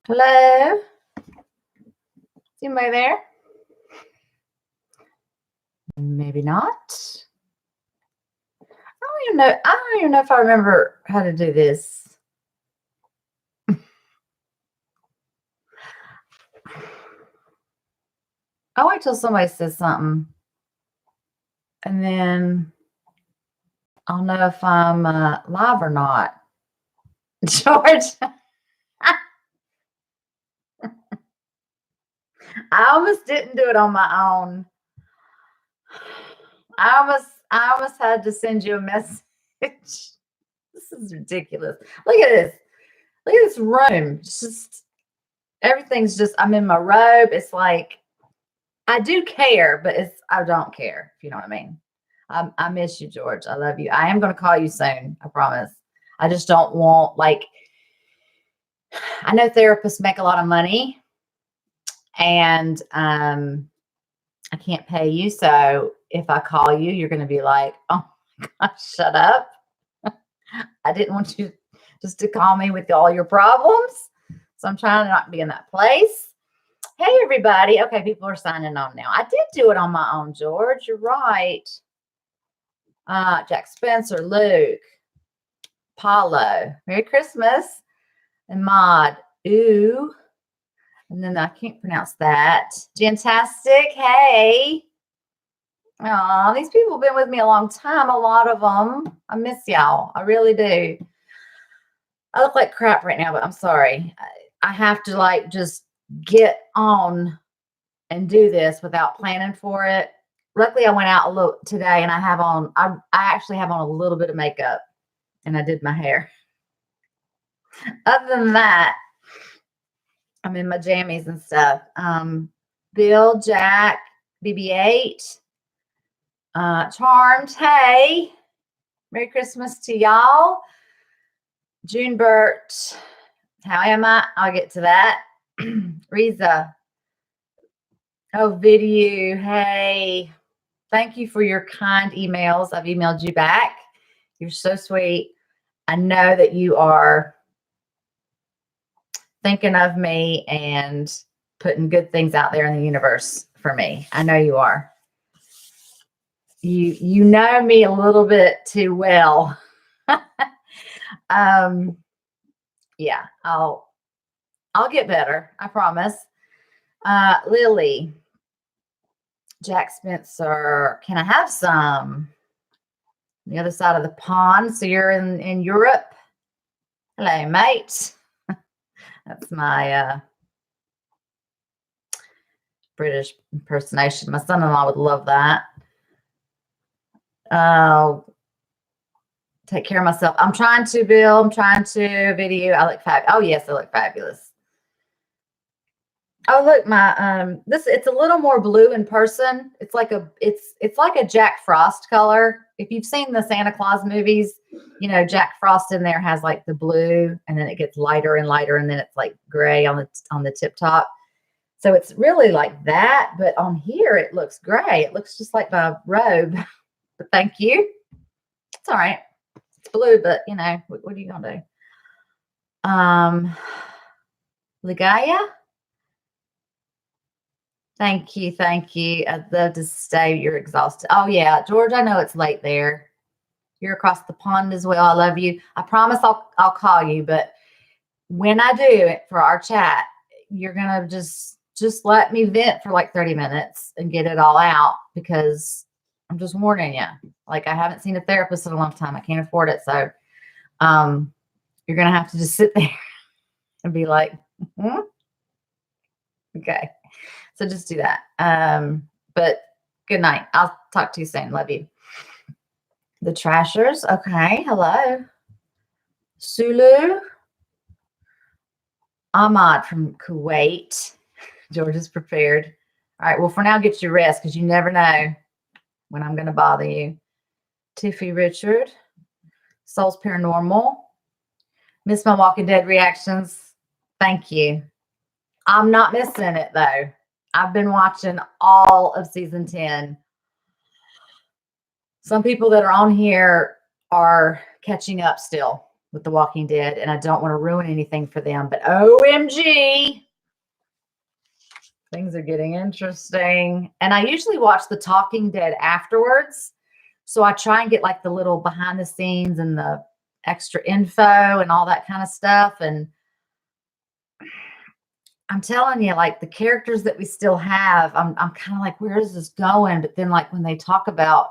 Hello? Is anybody there? Maybe not. I don't even know if I remember how to do this. I'll wait till somebody says something. And then I'll know if I'm live or not. George. I almost didn't do it on my own. I almost had to send you a message. This is ridiculous. Look at this. Look at this room. It's just everything's just, I'm in my robe. It's like I do care, but I don't care, if you know what I mean. I miss you, George. I love you. I am going to call you soon. I promise. I just don't want, like, I know therapists make a lot of money and I can't pay you. So if I call you, you're going to be like, oh my gosh, shut up. I didn't want you just to call me with all your problems. So I'm trying to not be in that place. Hey, everybody. Okay, people are signing on now. I did do it on my own, George. You're right. Jack Spencer, Luke, Paulo. Merry Christmas. And Maud. Ooh. And then I can't pronounce that. Fantastic. Hey. Oh, these people have been with me a long time. A lot of them. I miss y'all. I really do. I look like crap right now, but I'm sorry. I have to like just get on and do this without planning for it. Luckily, I went out a little today and I have on, I actually have on a little bit of makeup and I did my hair. Other than that, I'm in my jammies and stuff. Bill, Jack, BB-8, Charmed. Hey, Merry Christmas to y'all. June Burt, how am I? I'll get to that. Riza. Oh, video. Hey, thank you for your kind emails. I've emailed you back. You're so sweet. I know that you are thinking of me and putting good things out there in the universe for me. I know you are. You know me a little bit too well. Yeah, I'll get better. I promise. Lily, Jack Spencer, can I have some? The other side of the pond. So you're in Europe. Hello, mate. That's my British impersonation. My son-in-law would love that. Take care of myself. I'm trying to, Bill. I'm trying to video. I look fabulous. Oh, yes, I look fabulous. Oh, look, my it's a little more blue in person. It's like a Jack Frost color. If you've seen the Santa Claus movies, you know Jack Frost in there has like the blue, and then it gets lighter and lighter, and then it's like gray on the tip top. So it's really like that, but on here it looks gray. It looks just like my robe. But thank you. It's all right. It's blue, but you know what are you gonna do? Ligaya. Thank you. Thank you. I'd love to stay. You're exhausted. Oh, yeah. George, I know it's late there. You're across the pond as well. I love you. I promise I'll call you. But when I do it for our chat, you're going to just let me vent for like 30 minutes and get it all out because I'm just warning you. Like, I haven't seen a therapist in a long time. I can't afford it. So you're going to have to just sit there and be like, okay. So just do that. But good night. I'll talk to you soon. Love you. The Trashers. Okay. Hello. Sulu. Ahmad from Kuwait. George is prepared. All right. Well, for now, get your rest because you never know when I'm going to bother you. Tiffy Richard. Soul's Paranormal. Miss my Walking Dead reactions. Thank you. I'm not missing it, though. I've been watching all of season 10. Some people that are on here are catching up still. with The Walking Dead, and I don't want to ruin anything for them, but OMG, things are getting interesting. And I usually watch The Talking Dead afterwards. So I try and get like the little behind the scenes and the extra info and all that kind of stuff. And I'm telling you, like the characters that we still have, I'm kind of like, where is this going? But then like when they talk about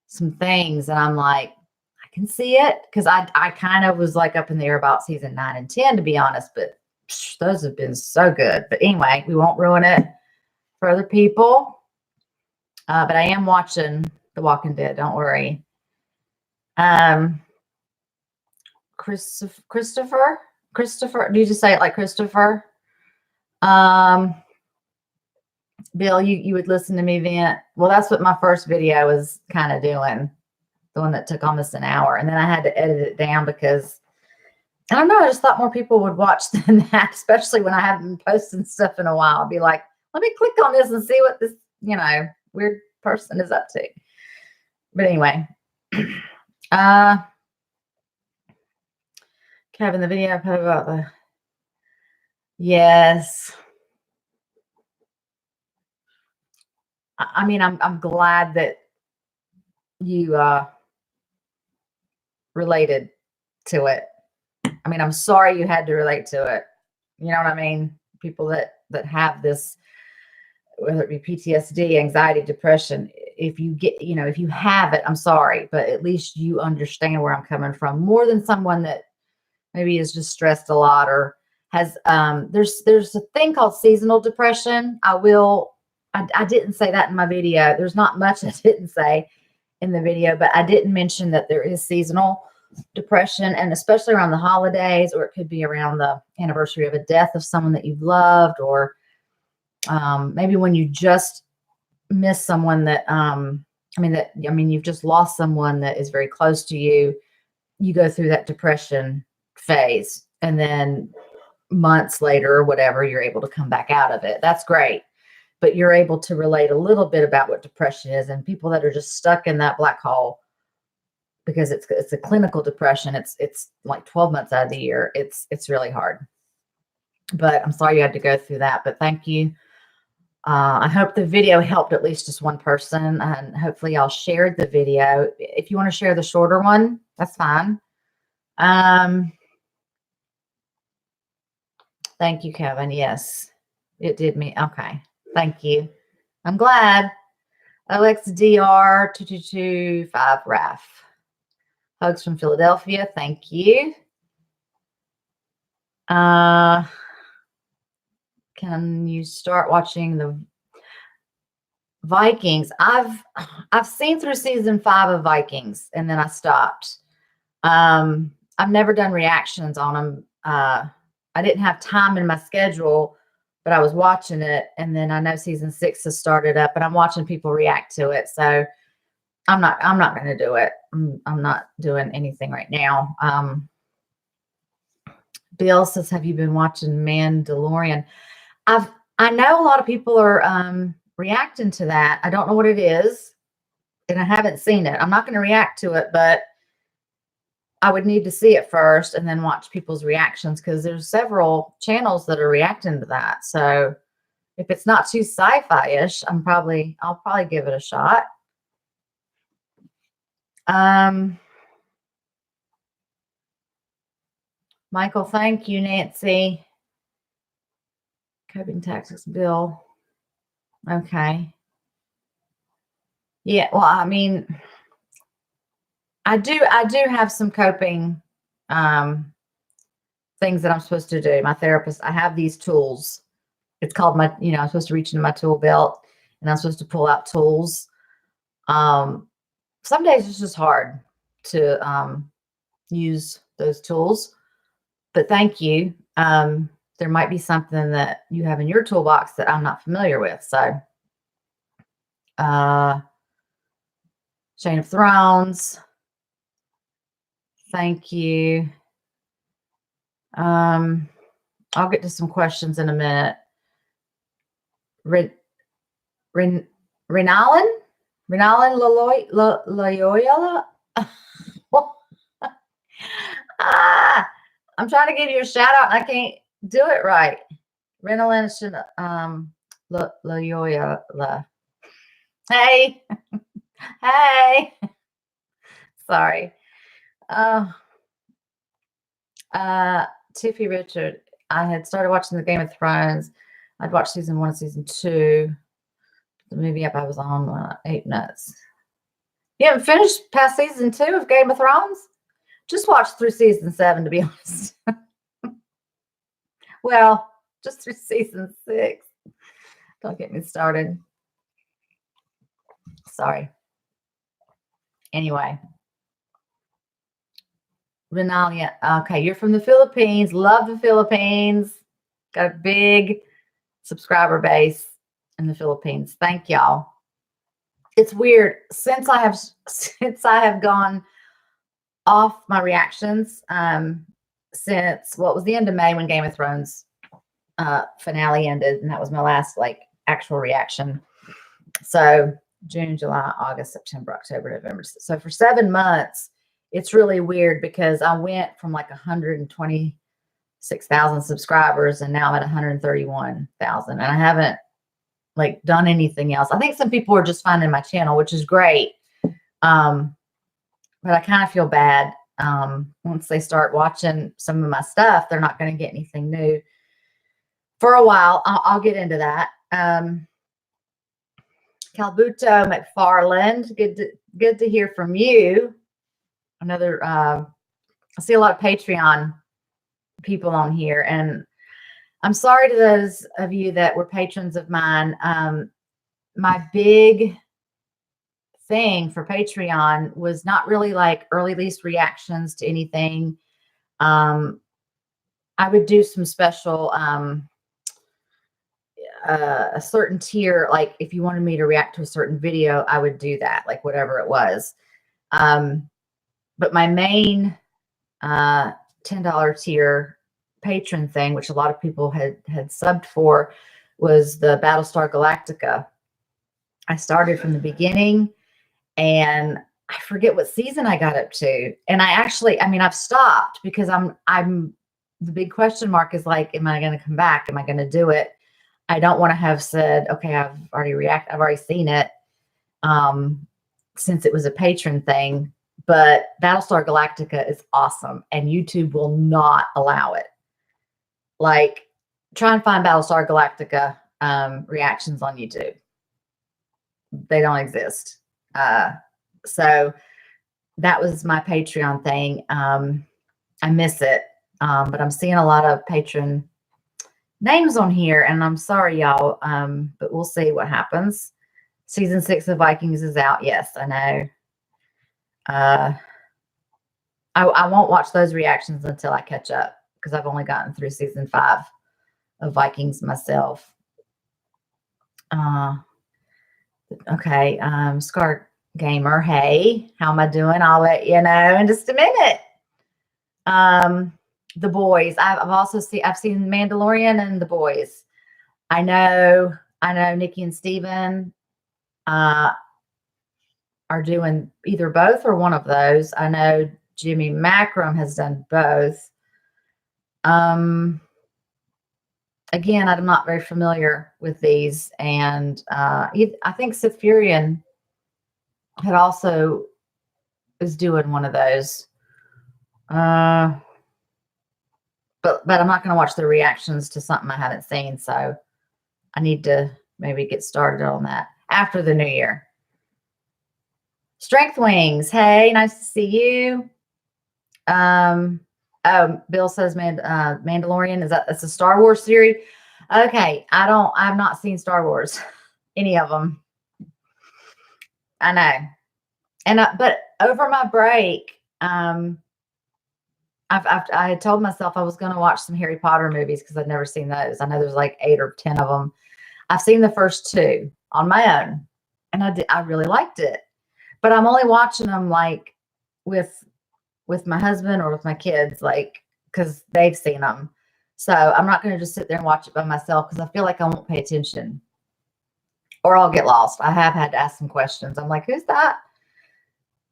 some things and I'm like, I can see it. Cause I kind of was like up in the air about season 9 and 10, to be honest, but those have been so good. But anyway, we won't ruin it for other people. But I am watching The Walking Dead. Don't worry. Christopher, do you just say it like Christopher? Bill, you would listen to me vent. Well, that's what my first video was kind of doing. The one that took almost an hour. And then I had to edit it down because I don't know. I just thought more people would watch than that, especially when I haven't been posting stuff in a while. I'll be like, let me click on this and see what this, weird person is up to. But anyway, Kevin, the video I put about the, yes. I mean, I'm glad that you related to it. I mean, I'm sorry you had to relate to it. You know what I mean? People that have this, whether it be PTSD, anxiety, depression, if you get, if you have it, I'm sorry, but at least you understand where I'm coming from more than someone that maybe is just stressed a lot or has, there's a thing called seasonal depression. I didn't say that in my video. There's not much I didn't say in the video, but I didn't mention that there is seasonal depression, and especially around the holidays, or it could be around the anniversary of a death of someone that you've loved, or maybe when you just miss someone that, you've just lost someone that is very close to you. You go through that depression phase, and then months later or whatever, you're able to come back out of it. That's great. But you're able to relate a little bit about what depression is, and people that are just stuck in that black hole because it's a clinical depression. It's like 12 months out of the year. It's really hard. But I'm sorry you had to go through that. But thank you. I hope the video helped at least just one person, and hopefully y'all shared the video. If you want to share the shorter one, that's fine. Thank you, Kevin. Yes, it did me. Okay. Thank you. I'm glad. OXDR2225 Raf. Hugs from Philadelphia. Thank you. Can you start watching the Vikings? I've seen through season 5 of Vikings, and then I stopped. I've never done reactions on them. I didn't have time in my schedule, but I was watching it, and then I know season 6 has started up, and I'm watching people react to it. So I'm not going to do it. I'm not doing anything right now. Bill says, have you been watching Mandalorian? I know a lot of people are reacting to that. I don't know what it is, and I haven't seen it. I'm not going to react to it, but I would need to see it first and then watch people's reactions, because there's several channels that are reacting to that. So if it's not too sci-fi-ish, I'll probably give it a shot. Michael, thank you. Nancy. Coping tactics, Bill. Okay. Yeah, well, I mean, I do have some coping things that I'm supposed to do. My therapist, I have these tools. It's called I'm supposed to reach into my tool belt, and I'm supposed to pull out tools. Some days it's just hard to use those tools, but thank you. There might be something that you have in your toolbox that I'm not familiar with. So, Chain of Thrones. Thank you. I'll get to some questions in a minute. Renalan Loyola. I'm trying to give you a shout out and I can't do it right. Reynolds, Loyola. Hey, hey. Sorry. Tiffy Richard. I had started watching the Game of Thrones. I'd watched season 1 and season 2. The movie up I was on 8 nuts. You haven't finished past season 2 of Game of Thrones? Just watched through season 7, to be honest. Well, just through season 6. Don't get me started. Sorry. Anyway. Renalia. Okay, you're from the Philippines. Love the Philippines. Got a big subscriber base in the Philippines. Thank y'all. It's weird. Since I have gone off my reactions, since what was the end of May when Game of Thrones finale ended, and that was my last like actual reaction. So June, July, August, September, October, November. So for 7 months, it's really weird because I went from like 126,000 subscribers and now I'm at 131,000, and I haven't like done anything else. I think some people are just finding my channel, which is great. But I kind of feel bad. Once they start watching some of my stuff, they're not going to get anything new for a while. I'll get into that. Calbuto McFarland, good to hear from you. Another, I see a lot of Patreon people on here, and I'm sorry to those of you that were patrons of mine. My big thing for Patreon was not really like early lease reactions to anything. I would do some special, a certain tier, like if you wanted me to react to a certain video, I would do that, like whatever it was. But my main $10 tier patron thing, which a lot of people had subbed for, was the Battlestar Galactica. I started from the beginning, and I forget what season I got up to. And I've stopped because the big question mark is like, am I going to come back? Am I going to do it? I don't want to have said, okay, I've already seen it, since it was a patron thing. But Battlestar Galactica is awesome, and YouTube will not allow it. Like, try and find Battlestar Galactica reactions on YouTube. They don't exist. So that was my Patreon thing. I miss it, but I'm seeing a lot of patron names on here, and I'm sorry, y'all, but we'll see what happens. Season 6 of Vikings is out. Yes, I know. I won't watch those reactions until I catch up, because I've only gotten through season 5 of Vikings myself. Okay, Scar Gamer, hey, how am I doing? I'll let you know in just a minute. The Boys. I've seen Mandalorian and The Boys. I know Nikki and Steven are doing either both or one of those. I know Jimmy Macram has done both. Again, I'm not very familiar with these, and I think Sith Furion had also is doing one of those. But I'm not going to watch the reactions to something I haven't seen, so I need to maybe get started on that after the new year. Strength Wings, hey, nice to see you. Oh, Bill says Mandalorian, that's a Star Wars series. Okay, I've not seen Star Wars, any of them. I know. And but over my break, I had told myself I was going to watch some Harry Potter movies because I'd never seen those. I know there's like 8 or 10 of them. I've seen the first 2 on my own, and I really liked it. But I'm only watching them like with my husband or with my kids, like, because they've seen them. So I'm not going to just sit there and watch it by myself, because I feel like I won't pay attention or I'll get lost. I have had to ask some questions. I'm like, who's that?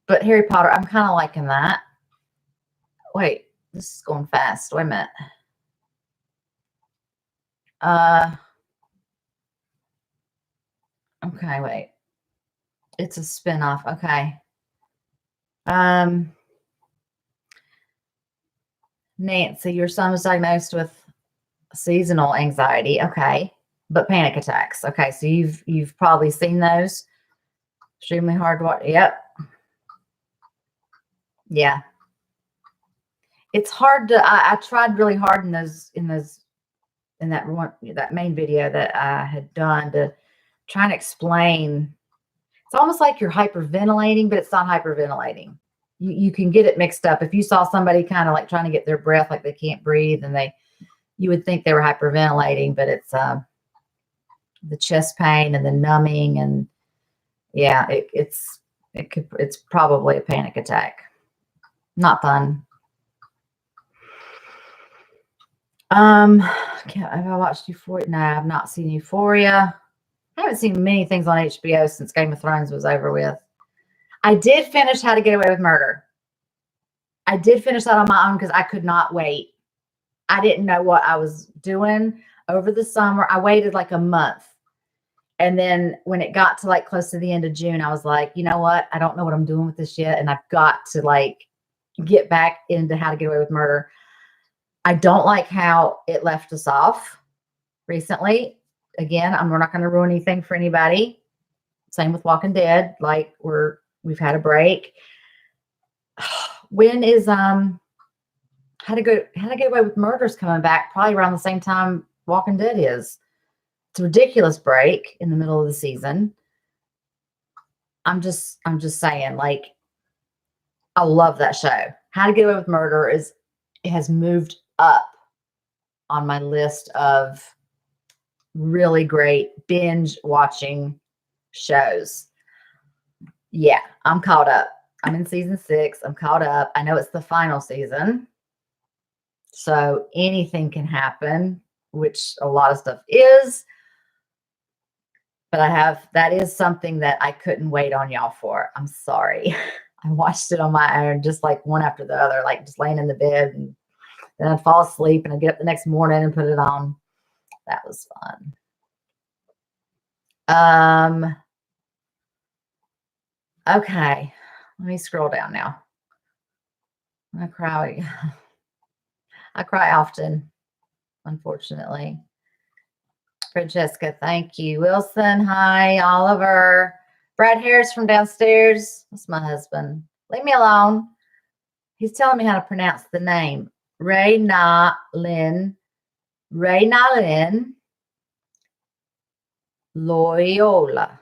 But Harry Potter, I'm kind of liking that. Wait, This is going fast. Wait a minute. Okay, wait. It's a spinoff. Okay. Nancy, your son was diagnosed with seasonal anxiety. Okay. But panic attacks. Okay. So you've probably seen those. Extremely hard to watch. Yep. Yeah. It's hard to I tried really hard in that main video that I had done to try and explain. It's almost like you're hyperventilating, but it's not hyperventilating. You can get it mixed up. If you saw somebody kind of like trying to get their breath, like they can't breathe, and you would think they were hyperventilating, but it's the chest pain and the numbing, and yeah, it's probably a panic attack. Not fun. Have I watched Euphoria? No, I've not seen Euphoria. I haven't seen many things on HBO since Game of Thrones was over with. I did finish How to Get Away with Murder. I did finish that on my own because I could not wait. I didn't know what I was doing over the summer. I waited like a month. And then when it got to like close to the end of June, I was like, you know what? I don't know what I'm doing with this yet. And I've got to like get back into How to Get Away with Murder. I don't like how it left us off recently. Again, we're not going to ruin anything for anybody. Same with Walking Dead. Like we've had a break. When is How to Get Away with Murder's coming back? Probably around the same time Walking Dead is. It's a ridiculous break in the middle of the season. I'm just saying, like, I love that show. How to Get Away with Murder it has moved up on my list of really great binge watching shows. Yeah, I'm caught up. I'm in season 6. I'm caught up. I know it's the final season, so anything can happen, which a lot of stuff is. But that is something that I couldn't wait on y'all for. I'm sorry. I watched it on my own, just like one after the other, like just laying in the bed, and then I'd fall asleep and I'd get up the next morning and put it on. That was fun. Okay. Let me scroll down now. I cry. I cry often, unfortunately. Francesca, thank you. Wilson, hi. Oliver. Brad Harris from downstairs. That's my husband. Leave me alone. He's telling me how to pronounce the name. Reynalyn Loyola.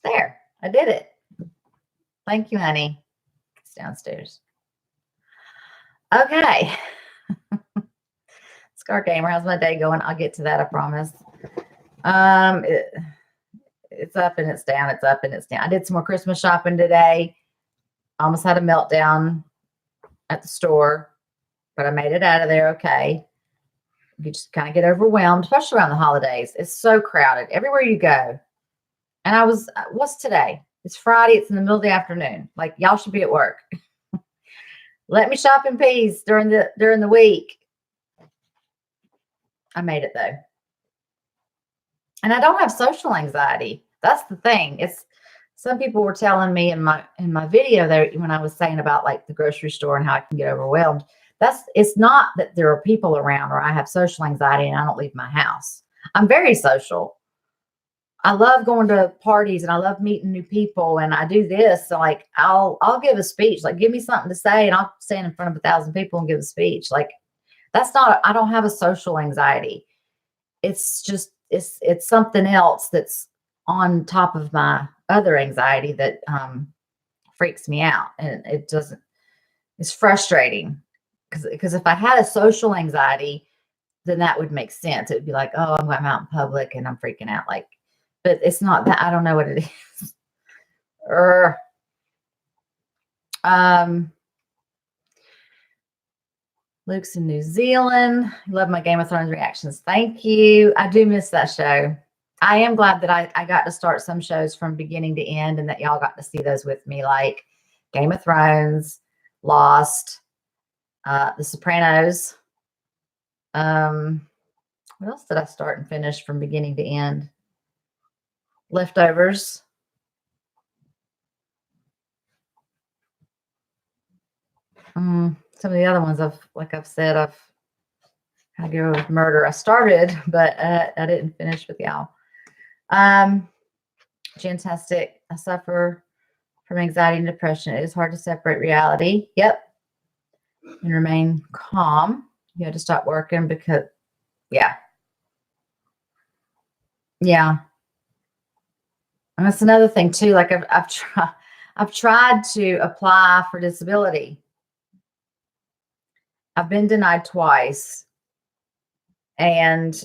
There. I did it. Thank you, honey. It's downstairs. Okay. Scar Gamer, how's my day going? I'll get to that, I promise. It's up and it's down. It's up and it's down. I did some more Christmas shopping today. Almost had a meltdown at the store, but I made it out of there okay. You just kind of get overwhelmed, especially around the holidays. It's so crowded everywhere you go. And what's today? It's Friday. It's in the middle of the afternoon. Like, y'all should be at work. Let me shop in peace during the week. I made it though. And I don't have social anxiety. That's the thing. Some people were telling me in my video there when I was saying about like the grocery store and how I can get overwhelmed. It's not that there are people around or I have social anxiety and I don't leave my house. I'm very social. I love going to parties and I love meeting new people, and I do this. So like I'll give a speech, like give me something to say and I'll stand in front of 1,000 people and give a speech. Like I don't have a social anxiety. It's just, it's something else that's on top of my other anxiety that freaks me out. And it's frustrating because if I had a social anxiety, then that would make sense. It would be like, oh, I'm out in public and I'm freaking out. Like, but it's not that. I don't know what it is. Luke's in New Zealand. Love my Game of Thrones reactions. Thank you. I do miss that show. I am glad that I got to start some shows from beginning to end and that y'all got to see those with me, like Game of Thrones, Lost, The Sopranos. What else did I start and finish from beginning to end? Leftovers. Some of the other ones I've said, I've had to go with Murder. I started, but I didn't finish with y'all. Fantastic. I suffer from anxiety and depression. It is hard to separate reality. Yep. And remain calm. You had to stop working because, yeah. Yeah. And that's another thing too. Like I've tried to apply for disability. I've been denied twice. And,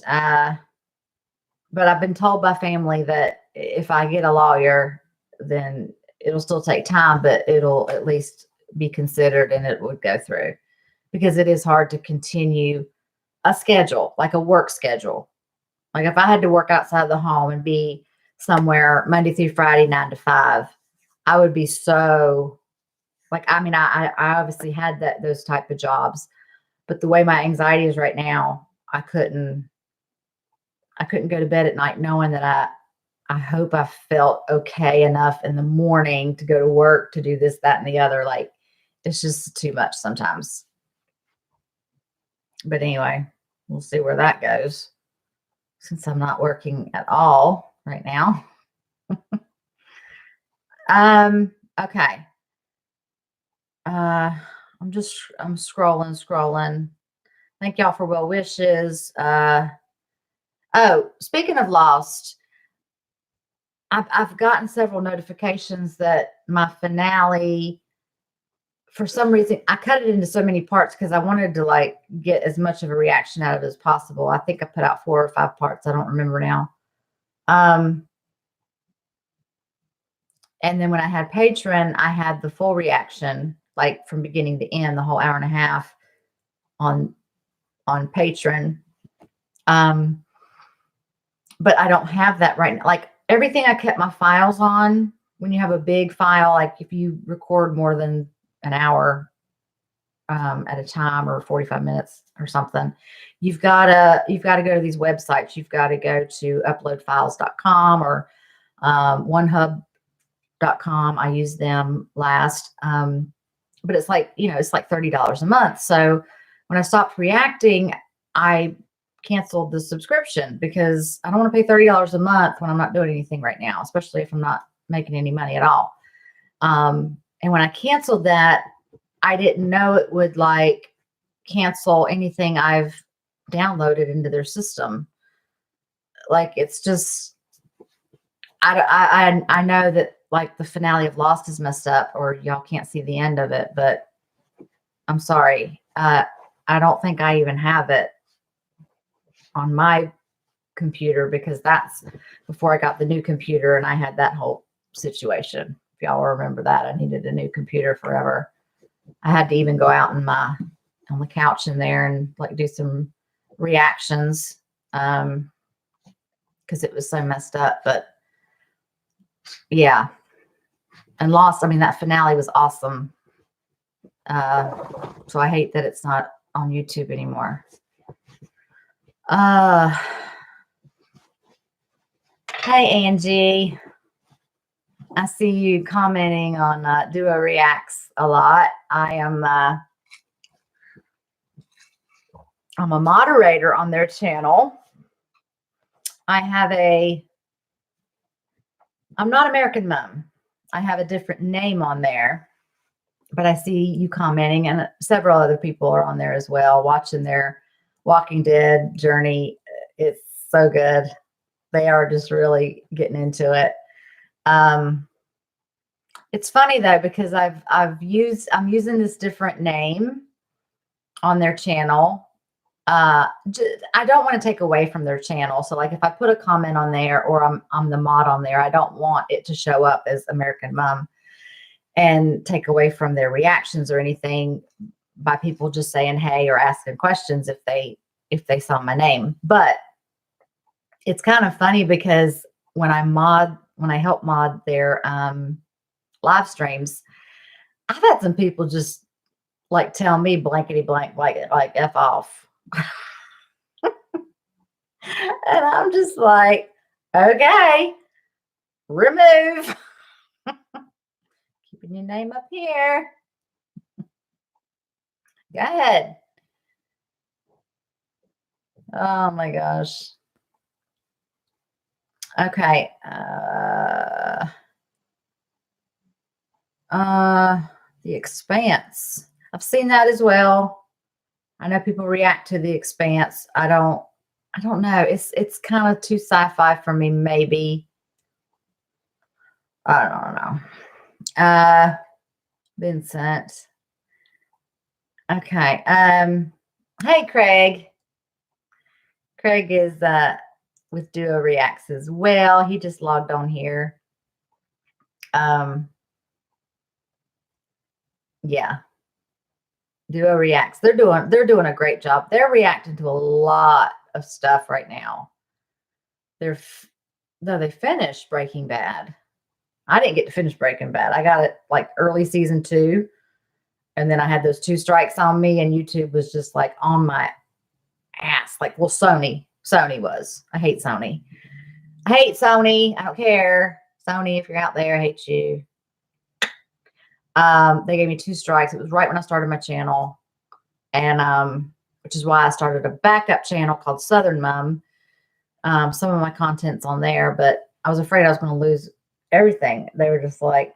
but I've been told by family that if I get a lawyer, then it'll still take time, but it'll at least be considered and it would go through, because it is hard to continue a schedule, like a work schedule. Like if I had to work outside the home and be somewhere Monday through Friday, 9 to 5, I would be so like, I mean, I obviously had those type of jobs, but the way my anxiety is right now, I couldn't go to bed at night knowing that I hope I felt okay enough in the morning to go to work, to do this, that, and the other. Like, it's just too much sometimes. But anyway, we'll see where that goes, since I'm not working at all right now. Okay. I'm scrolling. Thank y'all for well wishes. Oh, speaking of Lost, I've gotten several notifications that my finale, for some reason, I cut it into so many parts because I wanted to like get as much of a reaction out of it as possible. I think I put out 4 or 5 parts. I don't remember now. And then when I had Patreon, I had the full reaction, like from beginning to end, the whole hour and a half on Patreon. But I don't have that right now. Like everything I kept my files on. When you have a big file, like if you record more than an hour at a time, or 45 minutes or something, you've got to go to these websites. You've got to go to uploadfiles.com or OneHub.com. I use them last. But it's like, it's like $30 a month. So when I stopped reacting, I canceled the subscription because I don't want to pay $30 a month when I'm not doing anything right now, especially if I'm not making any money at all. And when I canceled that, I didn't know it would like cancel anything I've downloaded into their system. Like, it's just, I know that like the finale of Lost is messed up, or y'all can't see the end of it, but I'm sorry. I don't think I even have it on my computer, because that's before I got the new computer and I had that whole situation. If y'all remember that, I needed a new computer forever. I had to even go out on the couch in there and like do some reactions because it was so messed up. But yeah, and Lost, I mean, that finale was awesome. So I hate that it's not on YouTube anymore. Hey, Angie. I see you commenting on Duo Reacts a lot. I'm a moderator on their channel. I'm not American Mom. I have a different name on there, but I see you commenting, and several other people are on there as well, watching their Walking Dead journey. It's so good. They are just really getting into it. It's funny though, because I'm using this different name on their channel. I don't want to take away from their channel. So like if I put a comment on there, or I'm the mod on there, I don't want it to show up as American Mom and take away from their reactions or anything by people just saying hey or asking questions if they saw my name. But it's kind of funny because when I help mod their live streams, I've had some people just like tell me blankety blank, like F off. And I'm just like, okay, remove. Keeping your name up here. Go ahead. Oh my gosh. Okay. The Expanse. I've seen that as well. I know people react to The Expanse. I don't know. It's kind of too sci-fi for me, maybe. I don't know. Vincent. Okay. Hey Craig. Craig is with Duo Reacts as well. He just logged on here. Yeah. Duo Reacts. They're doing a great job. They're reacting to a lot of stuff right now. They finished Breaking Bad. I didn't get to finish Breaking Bad. I got it like early season 2. And then I had those 2 strikes on me, and YouTube was just like on my ass. Like, well, Sony was. I hate Sony. I don't care. Sony, if you're out there, I hate you. They gave me 2 strikes. It was right when I started my channel. And which is why I started a backup channel called Southern Mom. Some of my content's on there, but I was afraid I was going to lose everything. They were just like,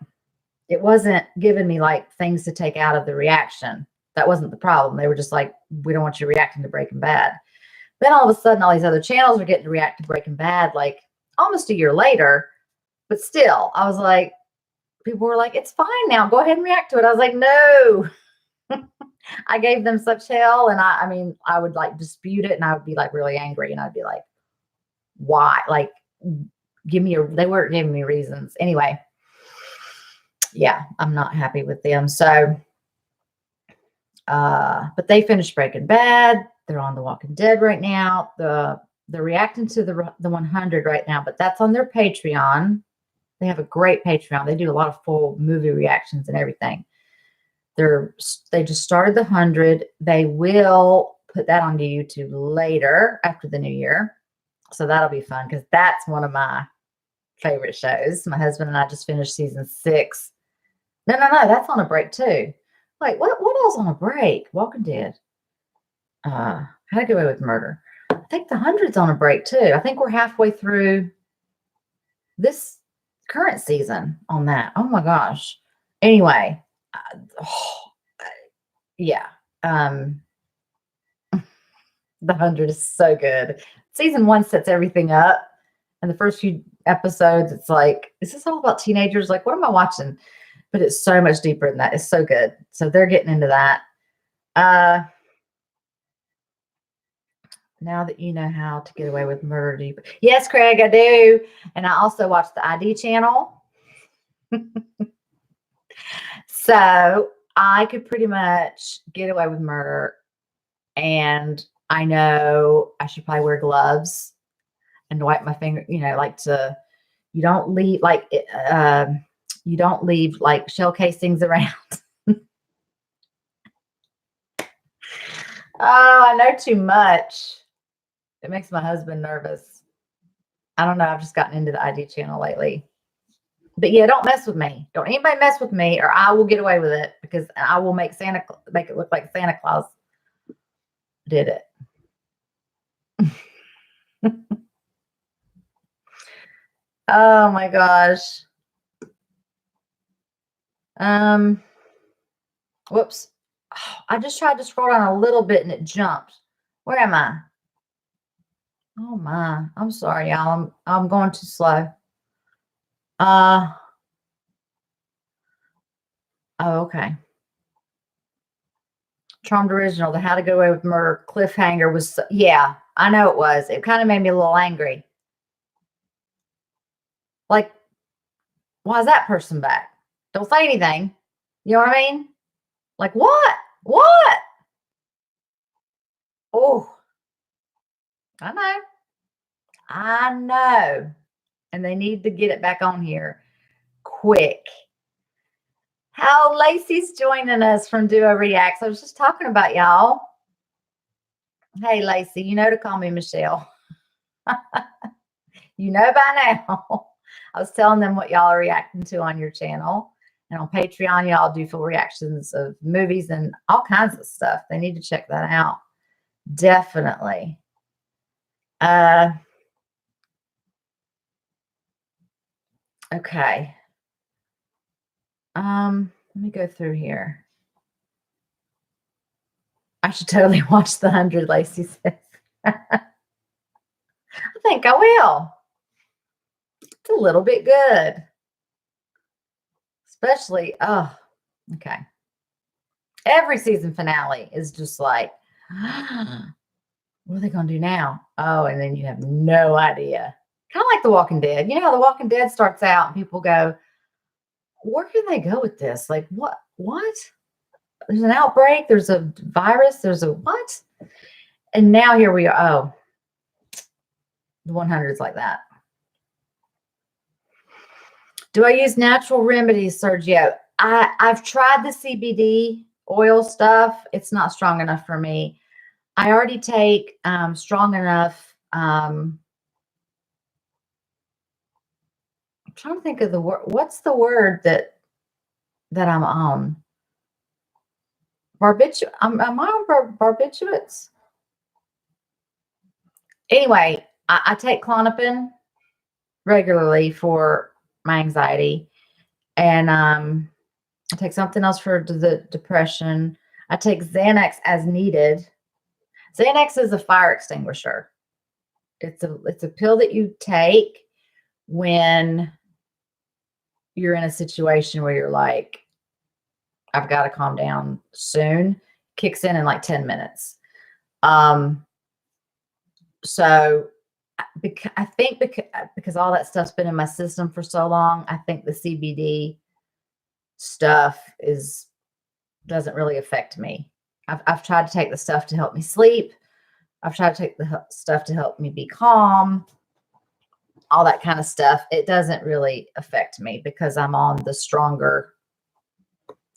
it wasn't giving me like things to take out of the reaction. That wasn't the problem. They were just like, we don't want you reacting to Breaking Bad. Then all of a sudden, all these other channels are getting to react to Breaking Bad like almost a year later. But still, I was like, people were like, it's fine now. Go ahead and react to it. I was like, no. I gave them such hell. And I mean, I would like dispute it, and I would be like really angry. And I'd be like, why? Like, they weren't giving me reasons. Anyway, yeah, I'm not happy with them. So, but they finished Breaking Bad. They're on The Walking Dead right now. They're reacting to the 100 right now, but that's on their Patreon. They have a great Patreon. They do a lot of full movie reactions and everything. They just started the 100. They will put that onto YouTube later after the new year. So that'll be fun, because that's one of my favorite shows. My husband and I just finished season 6. No, that's on a break too. Like, what else on a break? Walking Dead. How to Get Away with Murder. I think the 100's on a break too. I think we're halfway through this current season on that. Oh my gosh. Anyway, yeah. The 100 is so good. Season 1 sets everything up. And the first few episodes, it's like, is this all about teenagers? Like, what am I watching? But it's so much deeper than that. It's so good. So they're getting into that. Now that you know how to get away with murder. Yes, Craig, I do. And I also watch the ID channel. So I could pretty much get away with murder. And I know I should probably wear gloves and wipe my finger, you don't leave like shell casings around. Oh, I know too much. It makes my husband nervous. I don't know. I've just gotten into the ID channel lately. But yeah, don't mess with me. Don't anybody mess with me, or I will get away with it, because I will make it look like Santa Claus did it. Oh my gosh. Whoops. Oh, I just tried to scroll down a little bit and it jumped. Where am I? Oh my. I'm sorry, y'all. I'm going too slow. Oh, okay. Charmed Original, the How to Get Away with Murder cliffhanger was, yeah, I know it was. It kind of made me a little angry. Like, why is that person back? Don't say anything. You know what I mean? Like, what? What? Oh, I know. I know. And they need to get it back on here quick. How Lacey's joining us from Duo Reacts. I was just talking about y'all. Hey, Lacey, you know to call me Michelle. You know by now. I was telling them what y'all are reacting to on your channel. And on Patreon, y'all do full reactions of movies and all kinds of stuff. They need to check that out. Definitely. Okay. Let me go through here. I should totally watch The 100, Lacey says. I think I will. It's a little bit good. Especially, oh, okay. Every season finale is just like, what are they going to do now? Oh, and then you have no idea. Kind of like The Walking Dead. You know how The Walking Dead starts out and people go, where can they go with this? Like, what? There's an outbreak. There's a virus. There's a what? And now here we are. Oh, the 100 is like that. Do I use natural remedies, Sergio? I've tried the CBD oil stuff. It's not strong enough for me. I already take strong enough. I'm trying to think of the word. What's the word that I'm on? Barbiturate. Am I on barbiturates? Anyway, I take Klonopin regularly for my anxiety, and I take something else for the depression. I take Xanax as needed. Xanax is a fire extinguisher. It's a pill that you take when you're in a situation where you're like, I've got to calm down soon. Kicks in like 10 minutes. So I think because all that stuff's been in my system for so long, I think the CBD stuff doesn't really affect me. I've tried to take the stuff to help me sleep. I've tried to take the stuff to help me be calm, all that kind of stuff. It doesn't really affect me because I'm on the stronger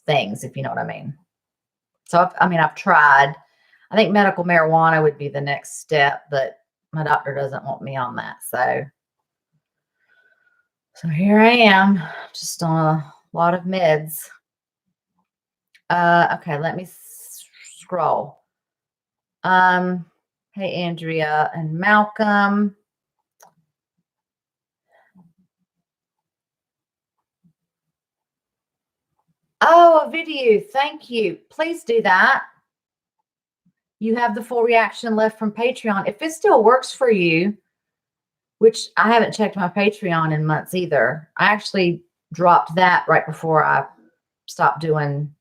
things, if you know what I mean. So, I've tried. I think medical marijuana would be the next step, but my doctor doesn't want me on that. So here I am, just on a lot of meds. Okay, let me scroll. Hey, Andrea and Malcolm. Oh, a video. Thank you. Please do that. You have the full reaction left from Patreon. If it still works for you, which I haven't checked my Patreon in months either. I actually dropped that right before I stopped doing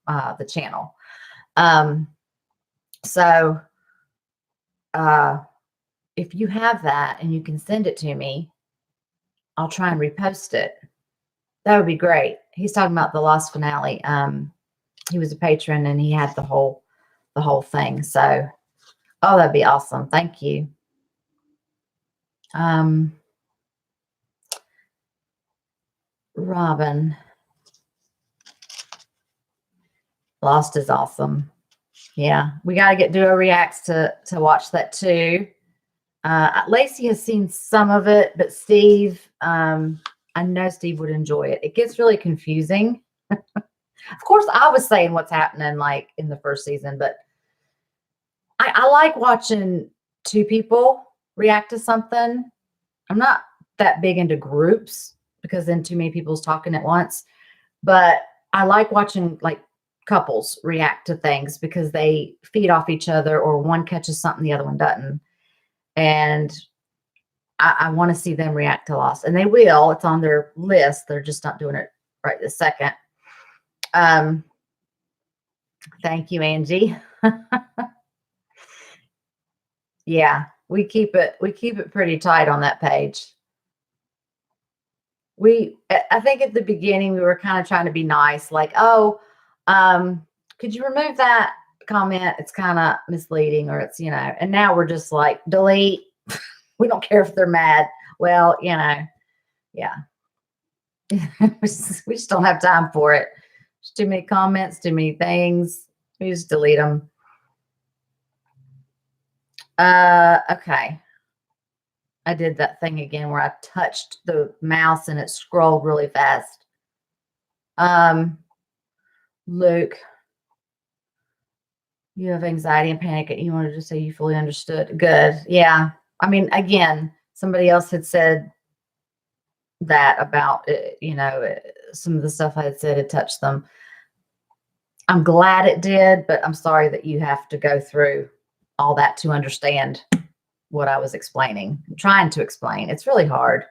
the channel. So if you have that and you can send it to me, I'll try and repost it. That would be great. He's talking about the Lost finale. He was a patron and he had the whole thing. So, oh, that'd be awesome. Thank you. Robin. Lost is awesome. Yeah, we got to get Duo Reacts to watch that too. Lacey has seen some of it, but Steve, I know Steve would enjoy it. It gets really confusing. Of course, I was saying what's happening like in the first season, but I like watching two people react to something. I'm not that big into groups because then too many people's talking at once, but I like watching like couples react to things because they feed off each other, or one catches something the other one doesn't. And I want to see them react to Lost, and they will. It's on their list. They're just not doing it right this second. Thank you, Angie. Yeah, we keep it pretty tight on that page. I think at the beginning we were kind of trying to be nice, like, oh, could you remove that comment? It's kind of misleading, or it's, and now we're just like, delete. We don't care if they're mad. Well, yeah. We just don't have time for it. There's too many comments, too many things. We just delete them. Okay. I did that thing again where I touched the mouse and it scrolled really fast. Luke, you have anxiety and panic and you wanted to say you fully understood. Good. Yeah. I mean, again, somebody else had said that about, some of the stuff I had said had touched them. I'm glad it did, but I'm sorry that you have to go through all that to understand what I was explaining. I'm trying to explain. It's really hard.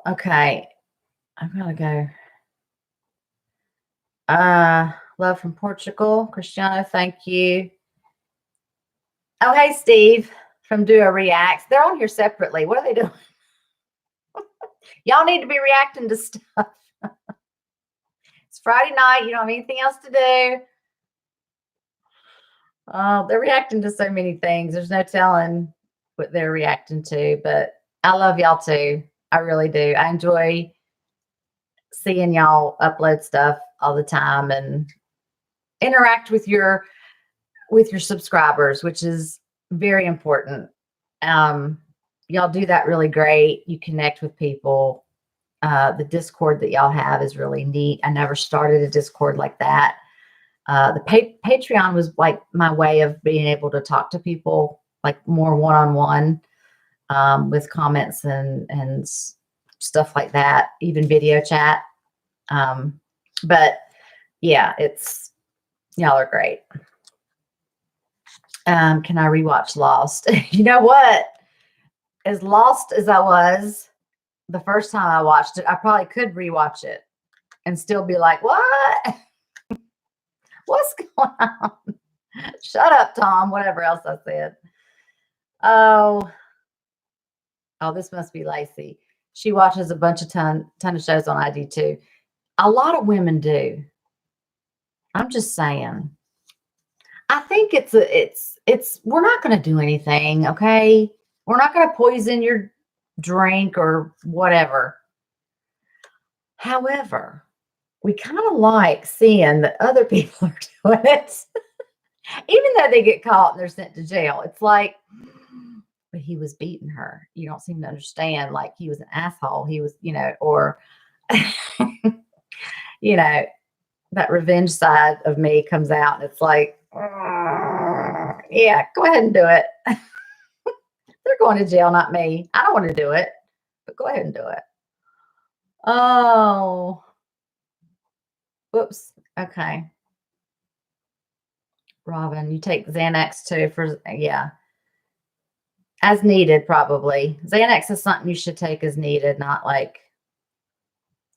Okay. I'm gonna go. Love from Portugal. Cristiano, thank you. Oh, hey, Steve from Duo Reacts. They're on here separately. What are they doing? Y'all need to be reacting to stuff. It's Friday night. You don't have anything else to do. Oh, they're reacting to so many things. There's no telling what they're reacting to, but I love y'all too. I really do. I enjoy seeing y'all upload stuff all the time and interact with your subscribers, which is very important. Y'all do that really great. You connect with people. The Discord that y'all have is really neat. I never started a Discord like that. The Patreon was like my way of being able to talk to people like more one-on-one with comments and stuff like that, even video chat. But yeah, y'all are great. Can I rewatch Lost? You know what? As lost as I was the first time I watched it, I probably could rewatch it and still be like, what? What's going on? Shut up, Tom. Whatever else I said. Oh, this must be Lacey. She watches a bunch of ton of shows on ID too. A lot of women do. I'm just saying. I think we're not going to do anything, okay? We're not going to poison your drink or whatever. However, we kind of like seeing that other people are doing it. Even though they get caught and they're sent to jail. It's like, but he was beating her. You don't seem to understand. Like he was an asshole. He was, or, that revenge side of me comes out and it's like, yeah, go ahead and do it. They're going to jail, not me. I don't want to do it, but go ahead and do it. Oh, whoops. Okay. Robin, you take Xanax too yeah. As needed, probably. Xanax is something you should take as needed, not like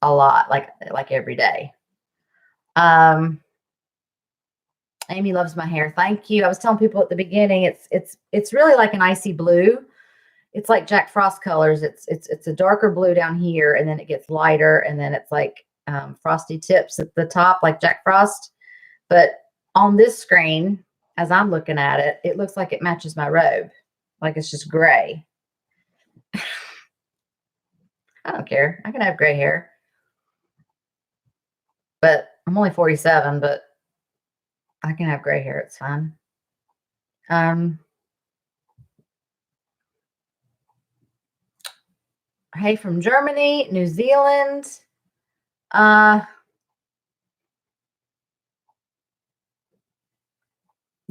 a lot, like every day. Amy loves my hair. Thank you. I was telling people at the beginning, it's really like an icy blue. It's like Jack Frost colors. It's a darker blue down here, and then it gets lighter, and then it's like frosty tips at the top, like Jack Frost. But on this screen, as I'm looking at it, it looks like it matches my robe. Like it's just gray. I don't care. I can have gray hair. But I'm only 47, but I can have gray hair. It's fine. Hey, from Germany, New Zealand.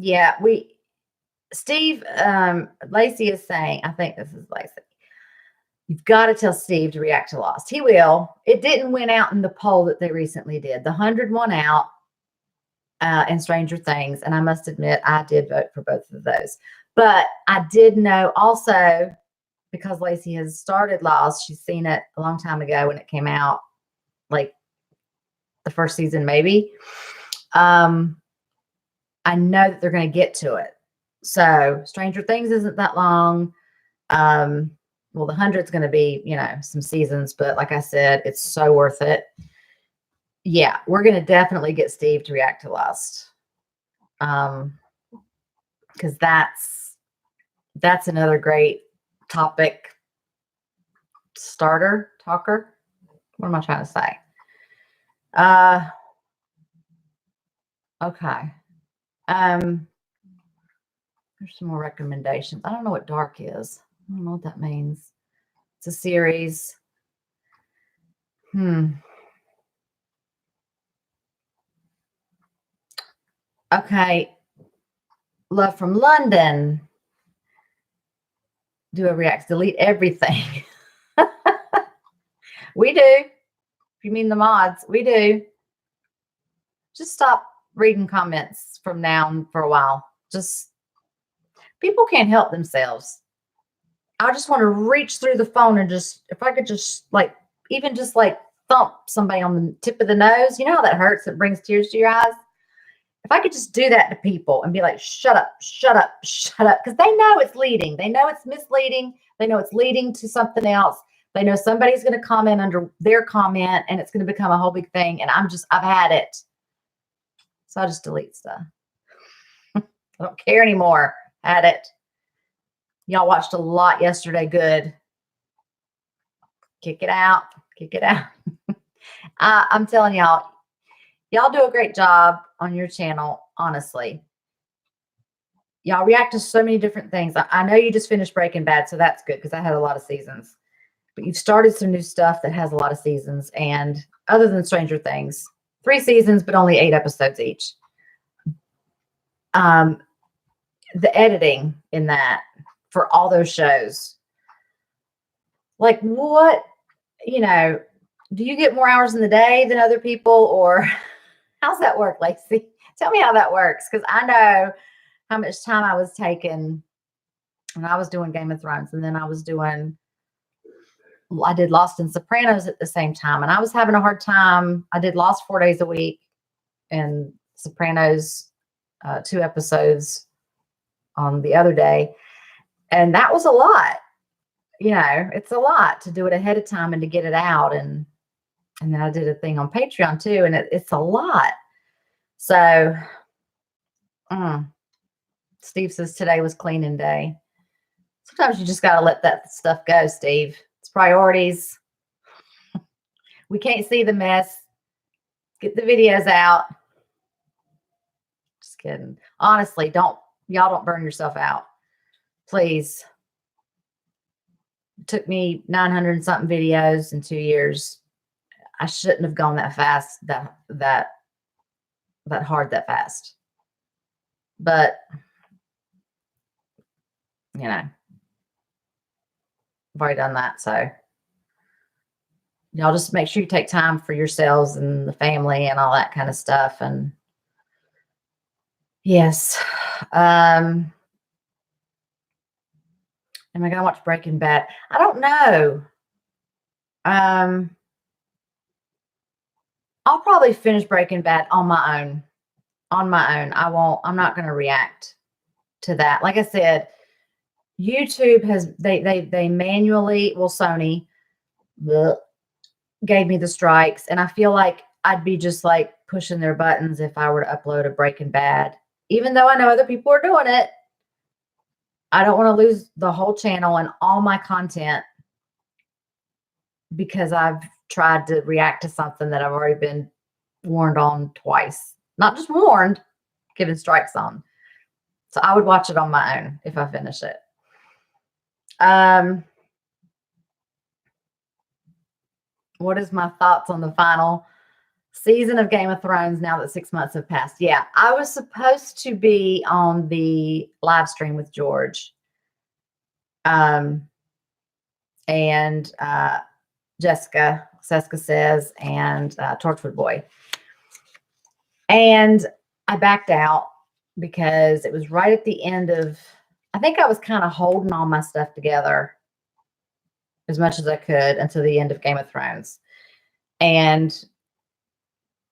Yeah, Steve, Lacey is saying, I think this is Lacey. You've got to tell Steve to react to Lost. He will. It didn't win out in the poll that they recently did. The 100 won out and Stranger Things. And I must admit, I did vote for both of those. But I did know also, because Lacey has started Lost, she's seen it a long time ago when it came out, like the first season maybe. I know that they're going to get to it. So Stranger Things isn't that long. Well, the 100's going to be, some seasons, but like I said, it's so worth it. Yeah, we're going to definitely get Steve to react to Lost. because that's another great topic talker. What am I trying to say? Okay. There's some more recommendations. I don't know what dark is. I don't know what that means. It's a series. Okay. Love from London. Do a react, delete everything. We do. If you mean the mods, we do. Just stop reading comments from now for a while. Just people can't help themselves. I just want to reach through the phone and just, if I could just even just thump somebody on the tip of the nose. You know how that hurts? It brings tears to your eyes. If I could just do that to people and be like, shut up, shut up, shut up. Because they know it's leading. They know it's misleading. They know it's leading to something else. They know somebody's going to comment under their comment and it's going to become a whole big thing. And I've had it. So I just delete stuff. I don't care anymore. Had it. Y'all watched a lot yesterday. Good. Kick it out. Kick it out. I'm telling y'all do a great job on your channel, honestly. Y'all react to so many different things. I know you just finished Breaking Bad, so that's good because I had a lot of seasons. But you've started some new stuff that has a lot of seasons. And other than Stranger Things, 3 seasons, but only 8 episodes each. The editing in that for all those shows. Like what, do you get more hours in the day than other people, or how's that work, Lacey? Tell me how that works, because I know how much time I was taking when I was doing Game of Thrones, and then I did Lost and Sopranos at the same time, and I was having a hard time. I did Lost 4 days a week and Sopranos 2 episodes on the other day, and that was a lot. It's a lot to do it ahead of time and to get it out, and then I did a thing on Patreon too, and it's a lot. So Steve says today was cleaning day. Sometimes you just got to let that stuff go, Steve. It's priorities. We can't see the mess. Get the videos out. Just kidding. Honestly, y'all don't burn yourself out. Please. It took me 900 and something videos in 2 years. I shouldn't have gone that fast, that hard, that fast. But, I've already done that. So y'all just make sure you take time for yourselves and the family and all that kind of stuff. And yes. Am I going to watch Breaking Bad? I don't know. I'll probably finish Breaking Bad on my own. I'm not going to react to that. Like I said, YouTube has, they manually, Sony gave me the strikes, and I feel like I'd be just like pushing their buttons if I were to upload a Breaking Bad, even though I know other people are doing it. I don't want to lose the whole channel and all my content because I've tried to react to something that I've already been warned on twice. Not just warned, given strikes on. So I would watch it on my own if I finish it. What is my thoughts on the final season of Game of Thrones now that 6 months have passed? Yeah, I was supposed to be on the live stream with George. And Jessica says, and Torchwood Boy. And I backed out because it was right at the end of, I think I was kind of holding all my stuff together as much as I could until the end of Game of Thrones. And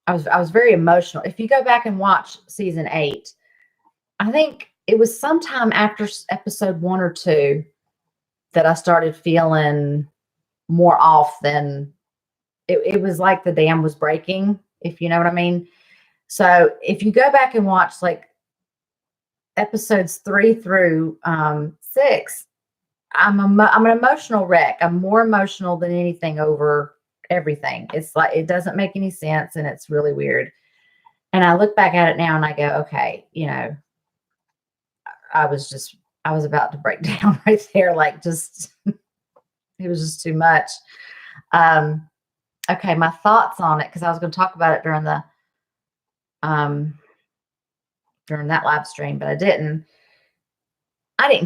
I was very emotional. If you go back and watch season 8, I think it was sometime after episode 1 or 2 that I started feeling more off than it was like the dam was breaking, if you know what I mean. So if you go back and watch, like, episodes 3 through 6, I'm an emotional wreck. I'm more emotional than anything over everything. It's like it doesn't make any sense, and it's really weird. And I look back at it now and I go, okay, I was about to break down right there. Like just, it was just too much. Okay. My thoughts on it, cause I was going to talk about it during that live stream, but I didn't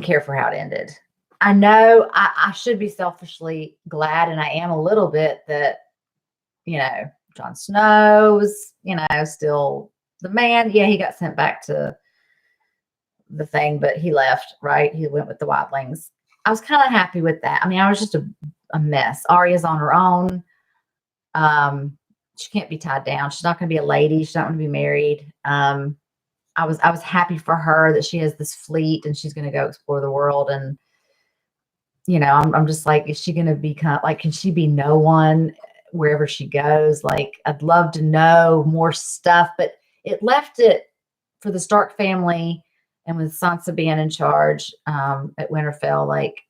care for how it ended. I know I should be selfishly glad, and I am a little bit, that, Jon Snow's, still the man. Yeah, he got sent back to the thing, but he left, right? He went with the wildlings. I was kind of happy with that. I mean, I was just a mess. Arya's on her own. She can't be tied down. She's not going to be a lady. She's not going to be married. I was happy for her that she has this fleet and she's going to go explore the world. And, I'm just like, is she going to become like, can she be no one wherever she goes? Like, I'd love to know more stuff, but it left it for the Stark family. And with Sansa being in charge at Winterfell, like,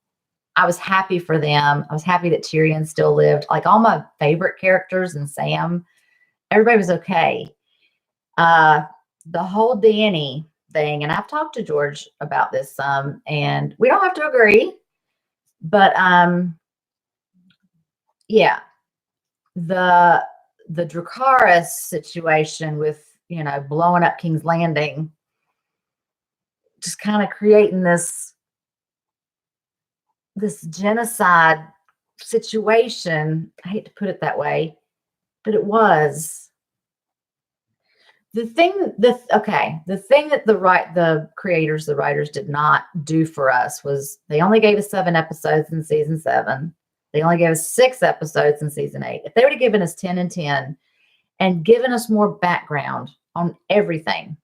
I was happy for them. I was happy that Tyrion still lived. Like, all my favorite characters and Sam, everybody was okay. The whole Dany thing, and I've talked to George about this some, and we don't have to agree, but yeah, the Dracarys situation with, blowing up King's Landing, just kind of creating this genocide situation. I hate to put it that way, but it was. The thing that the creators, the writers did not do for us was they only gave us 7 episodes in season 7. They only gave us 6 episodes in season 8. If they would have given us 10 and 10 and given us more background on everything,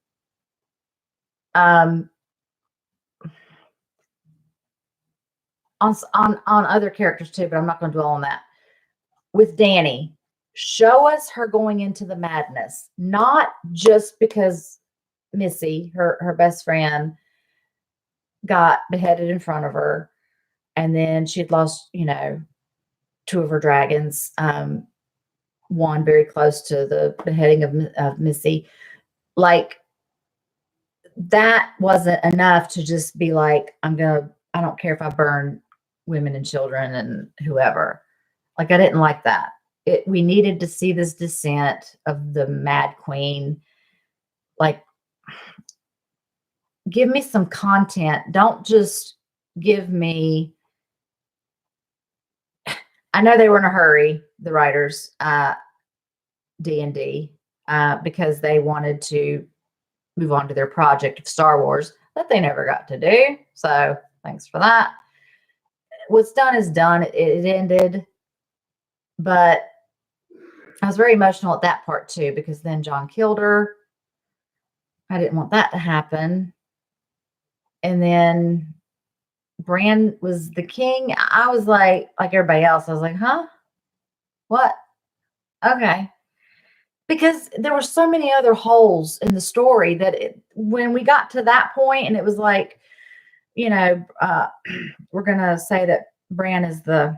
on other characters too, but I'm not going to dwell on that. With Dany, show us her going into the madness, not just because Missy, her best friend, got beheaded in front of her, and then she'd lost, 2 of her dragons. One very close to the beheading of Missy. Like, that wasn't enough to just be like, I don't care if I burn women and children and whoever. Like, I didn't like that. We needed to see this descent of the Mad Queen. Like, give me some content. Don't just give me. I know they were in a hurry, the writers, D&D, because they wanted to move on to their project of Star Wars that they never got to do. So thanks for that. What's done is done. It ended, but I was very emotional at that part too, because then Jon killed her. I didn't want that to happen. And then Bran was the king. I was like everybody else, I was like, huh? What? Okay. Because there were so many other holes in the story that when we got to that point and it was like, we're going to say that Bran is the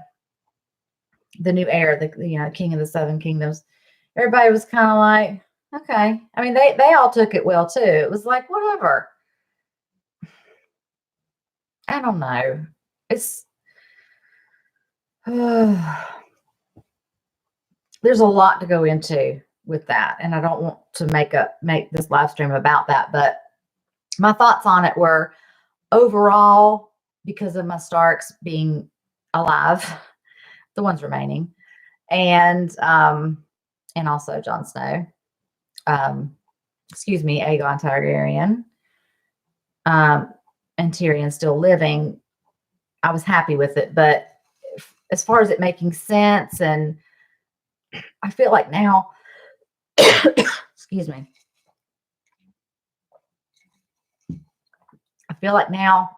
new heir, the king of the 7 kingdoms. Everybody was kind of like, okay. I mean, they all took it well too. It was like, whatever. I don't know. It's there's a lot to go into with that, and I don't want to make this live stream about that, but my thoughts on it were, overall, because of my Starks being alive, the ones remaining, and also Jon Snow, Aegon Targaryen, and Tyrion still living, I was happy with it. But as far as it making sense, and I feel like now, excuse me, I feel like now,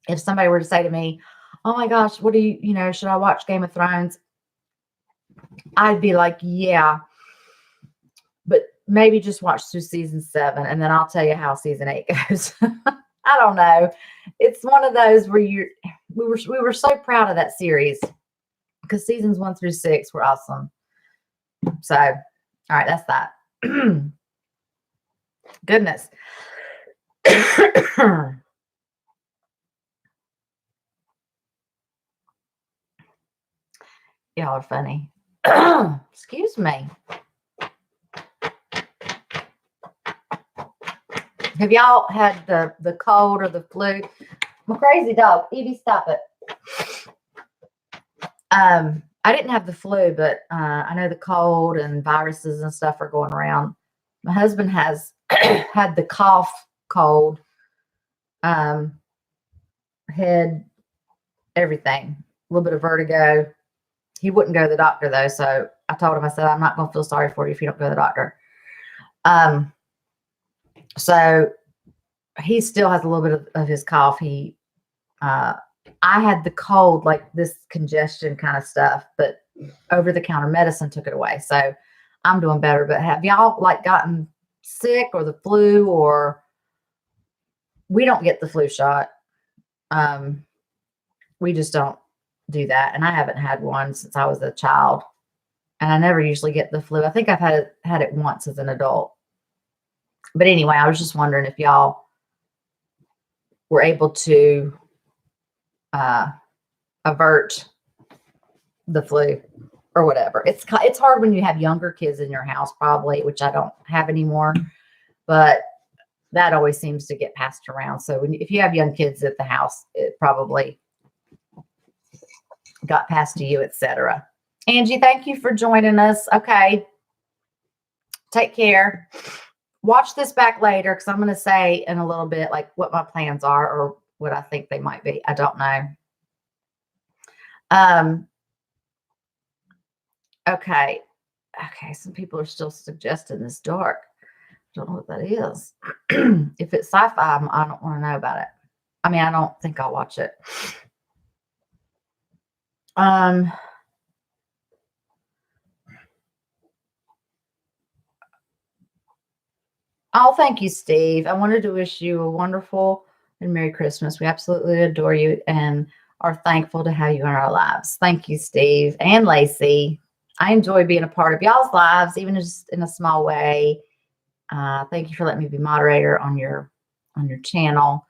if somebody were to say to me, oh my gosh, what do you, should I watch Game of Thrones? I'd be like, yeah, but maybe just watch through season 7 and then I'll tell you how season 8 goes. I don't know. It's one of those where we were so proud of that series because seasons 1 through 6 were awesome. So, all right, that's that. Goodness. Y'all are funny. Excuse me. Have y'all had the cold or the flu? I'm a crazy dog. Evie, stop it. I didn't have the flu, but I know the cold and viruses and stuff are going around. My husband has had the cough, cold, head, everything. A little bit of vertigo. He wouldn't go to the doctor though, so I told him, I said, I'm not going to feel sorry for you if you don't go to the doctor. So he still has a little bit of his cough. I had the cold, like this congestion kind of stuff, but over-the-counter medicine took it away. So I'm doing better. But have y'all like gotten sick or the flu? Or we don't get the flu shot. We just don't do that. And I haven't had one since I was a child. And I never usually get the flu. I think I've had it once as an adult. But anyway, I was just wondering if y'all were able to avert the flu or whatever. It's hard when you have younger kids in your house, probably, which I don't have anymore, but that always seems to get passed around. So if you have young kids at the house, it probably got passed to you, etc. Angie, thank you for joining us. Okay. Take care. Watch this back later because I'm going to say in a little bit like what my plans are or what I think they might be. I don't know. Okay. Some people are still suggesting this dark. Don't know what that is. If it's sci-fi, I don't want to know about it. I mean, I don't think I'll watch it. Oh, thank you, Steve. I wanted to wish you a wonderful and Merry Christmas. We absolutely adore you and are thankful to have you in our lives. Thank you, Steve and Lacey. I enjoy being a part of y'all's lives, even just in a small way. Thank you for letting me be moderator on your channel.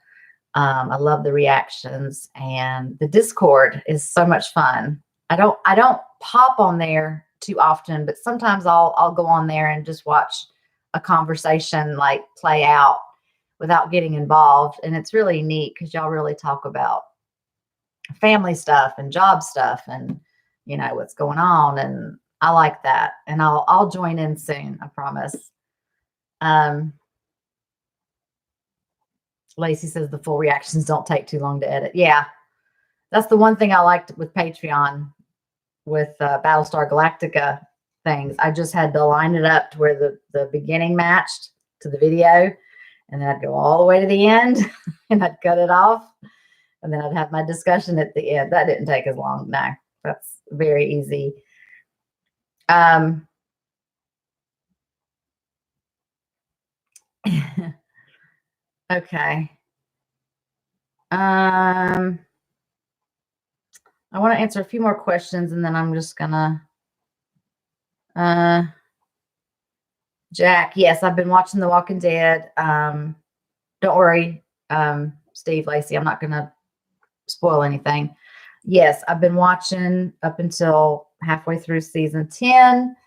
I love the reactions, and the Discord is so much fun. I don't pop on there too often, but sometimes I'll go on there and just watch a conversation like play out without getting involved. And it's really neat because y'all really talk about family stuff and job stuff and, you know, what's going on. And I like that. And I'll join in soon. I promise. Lacey says the full reactions don't take too long to edit. Yeah. That's the one thing I liked with Patreon with Battlestar Galactica things. I just had to line it up to where the beginning matched to the video, and then I'd go all the way to the end and I'd cut it off, and then I'd have my discussion at the end. That didn't take as long. No, that's very easy. Okay. I want to answer a few more questions, and then I'm just gonna Jack, yes, I've been watching The Walking Dead. Don't worry, Steve, Lacey, I'm not going to spoil anything. Yes, I've been watching up until halfway through season 10.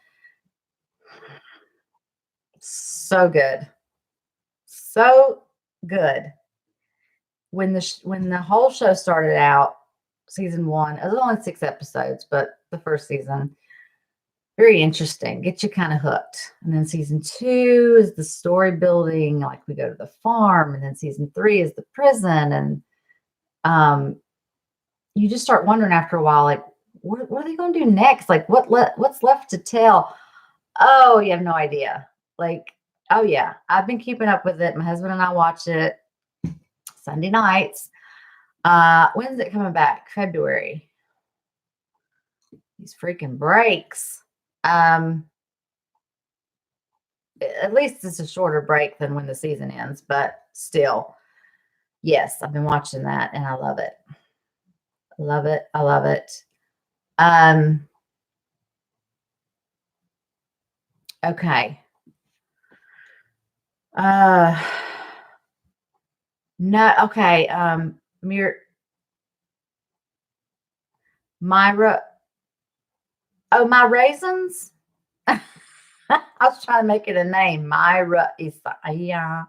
So good. So good. When the whole show started out, season 1, it was only 6 episodes, but the first season, very interesting. Get you kind of hooked. And then season 2 is the story building. Like we go to the farm, and then season 3 is the prison. And you just start wondering after a while, like, what are they going to do next? Like what's left to tell? Oh, you have no idea. Like, oh yeah, I've been keeping up with it. My husband and I watch it Sunday nights. When's it coming back? February. These freaking breaks. At least it's a shorter break than when the season ends, but still, yes, I've been watching that and I love it. Love it. I love it. Okay. No, okay. Myra. Oh, my raisins. I was trying to make it a name. Myra Isa. Yeah.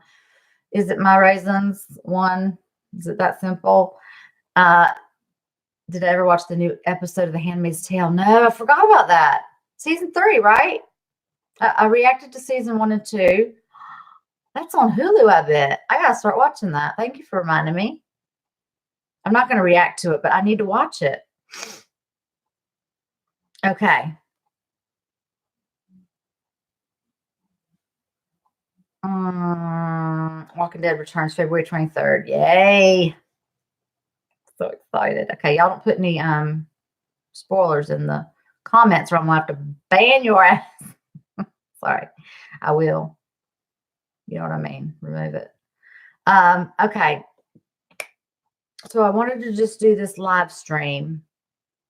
Is it my raisins one? Is it that simple? Uh, did I ever watch the new episode of The Handmaid's Tale? No, I forgot about that. Season 3, right? I reacted to season 1 and 2. That's on Hulu, I bet. I gotta start watching that. Thank you for reminding me. I'm not going to react to it, but I need to watch it. Okay. Walking Dead returns February 23rd. Yay. So excited. Okay, y'all don't put any spoilers in the comments or I'm gonna have to ban your ass. Sorry. I will. You know what I mean? Remove it. Okay. So I wanted to just do this live stream,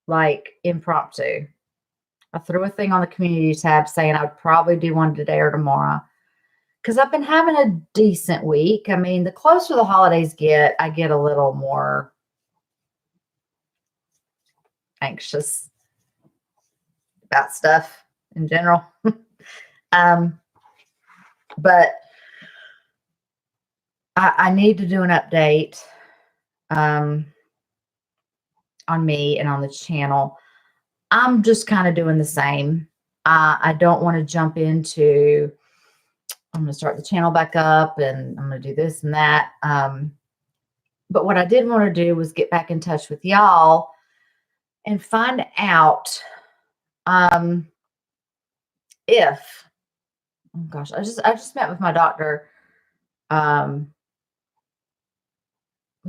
like impromptu. I threw a thing on the community tab saying I'd probably do one today or tomorrow because I've been having a decent week. I mean, the closer the holidays get, I get a little more anxious about stuff in general. But I need to do an update on me and on the channel. I'm just kind of doing the same. I don't want to jump into, I'm going to start the channel back up and I'm going to do this and that. But what I did want to do was get back in touch with y'all and find out if, oh gosh, I just met with my doctor. Was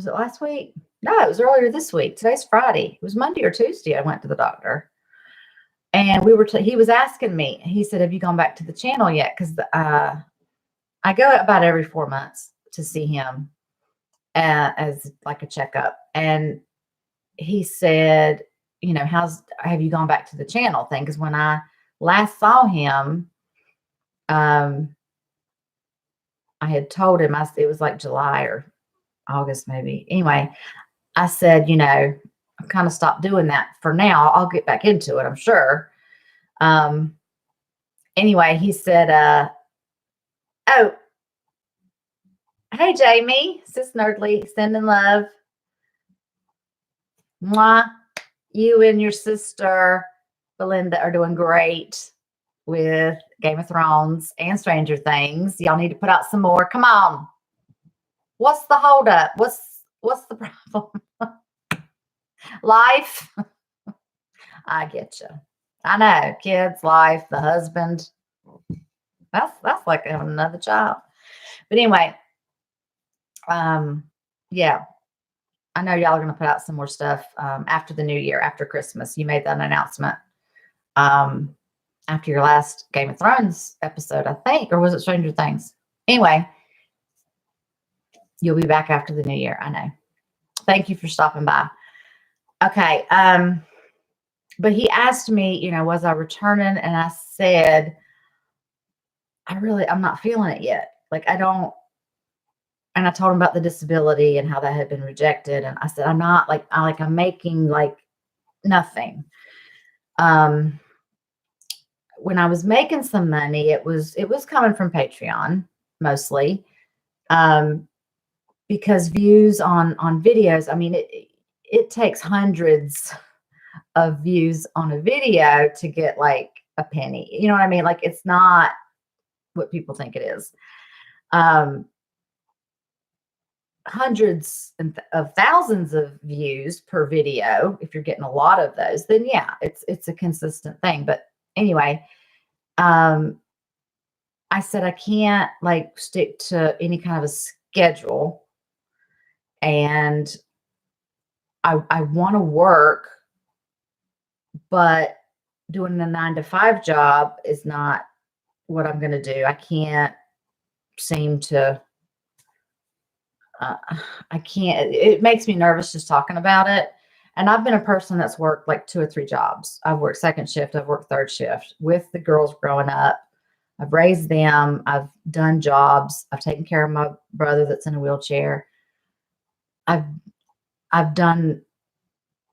it last week? No, it was earlier this week. Today's Friday. It was Monday or Tuesday. I went to the doctor. And he was asking me, he said, have you gone back to the channel yet? Because I go about every 4 months to see him as like a checkup. And he said, you know, have you gone back to the channel thing? Because when I last saw him, I had told him, it was like July or August maybe. Anyway, I said, you know, I've kind of stopped doing that for now. I'll get back into it, I'm sure. Anyway, he said, oh, hey, Jamie, Sis Nerdly, sending love. Mwah. You and your sister, Belinda, are doing great with Game of Thrones and Stranger Things. Y'all need to put out some more. Come on. What's the holdup? What's the problem? Life. I get you. I know. Kids, life, the husband. That's like having another child. But anyway, yeah. I know y'all are going to put out some more stuff after the new year, after Christmas. You made that announcement after your last Game of Thrones episode, I think, or was it Stranger Things? Anyway, you'll be back after the new year. I know. Thank you for stopping by. Okay. But he asked me, you know, was I returning? And I said, I'm not feeling it yet. Like, I don't. And I told him about the disability and how that had been rejected. And I said, I'm not like, I'm making like nothing. When I was making some money, it was coming from Patreon mostly. Because views on videos, I mean, it takes hundreds of views on a video to get like a penny. You know what I mean? Like, it's not what people think it is. Hundreds of thousands of views per video. If you're getting a lot of those, then yeah, it's a consistent thing. But anyway, I said I can't like stick to any kind of a schedule, and I want to work, but doing a 9-to-5 job is not what I'm going to do. I can't seem to, I can't, it makes me nervous just talking about it. And I've been a person that's worked like 2 or 3 jobs. I've worked second shift. I've worked third shift with the girls growing up. I've raised them. I've done jobs. I've taken care of my brother that's in a wheelchair. I've done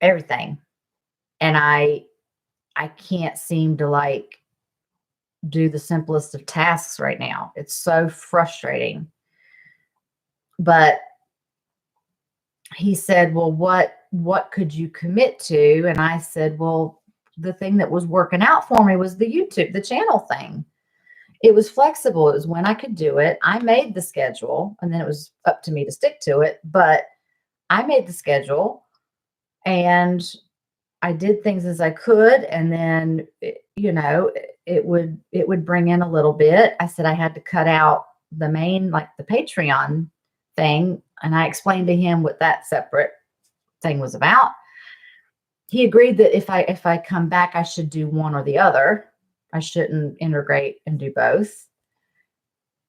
everything. And I can't seem to like do the simplest of tasks right now. It's so frustrating. But he said, well, what could you commit to? And I said, well, the thing that was working out for me was the YouTube, the channel thing. It was flexible. It was when I could do it. I made the schedule, and then it was up to me to stick to it. But I made the schedule, and I did things as I could. And then, you know, it would bring in a little bit. I said I had to cut out the main, like the Patreon thing. And I explained to him what that separate thing was about. He agreed that if I come back, I should do one or the other. I shouldn't integrate and do both.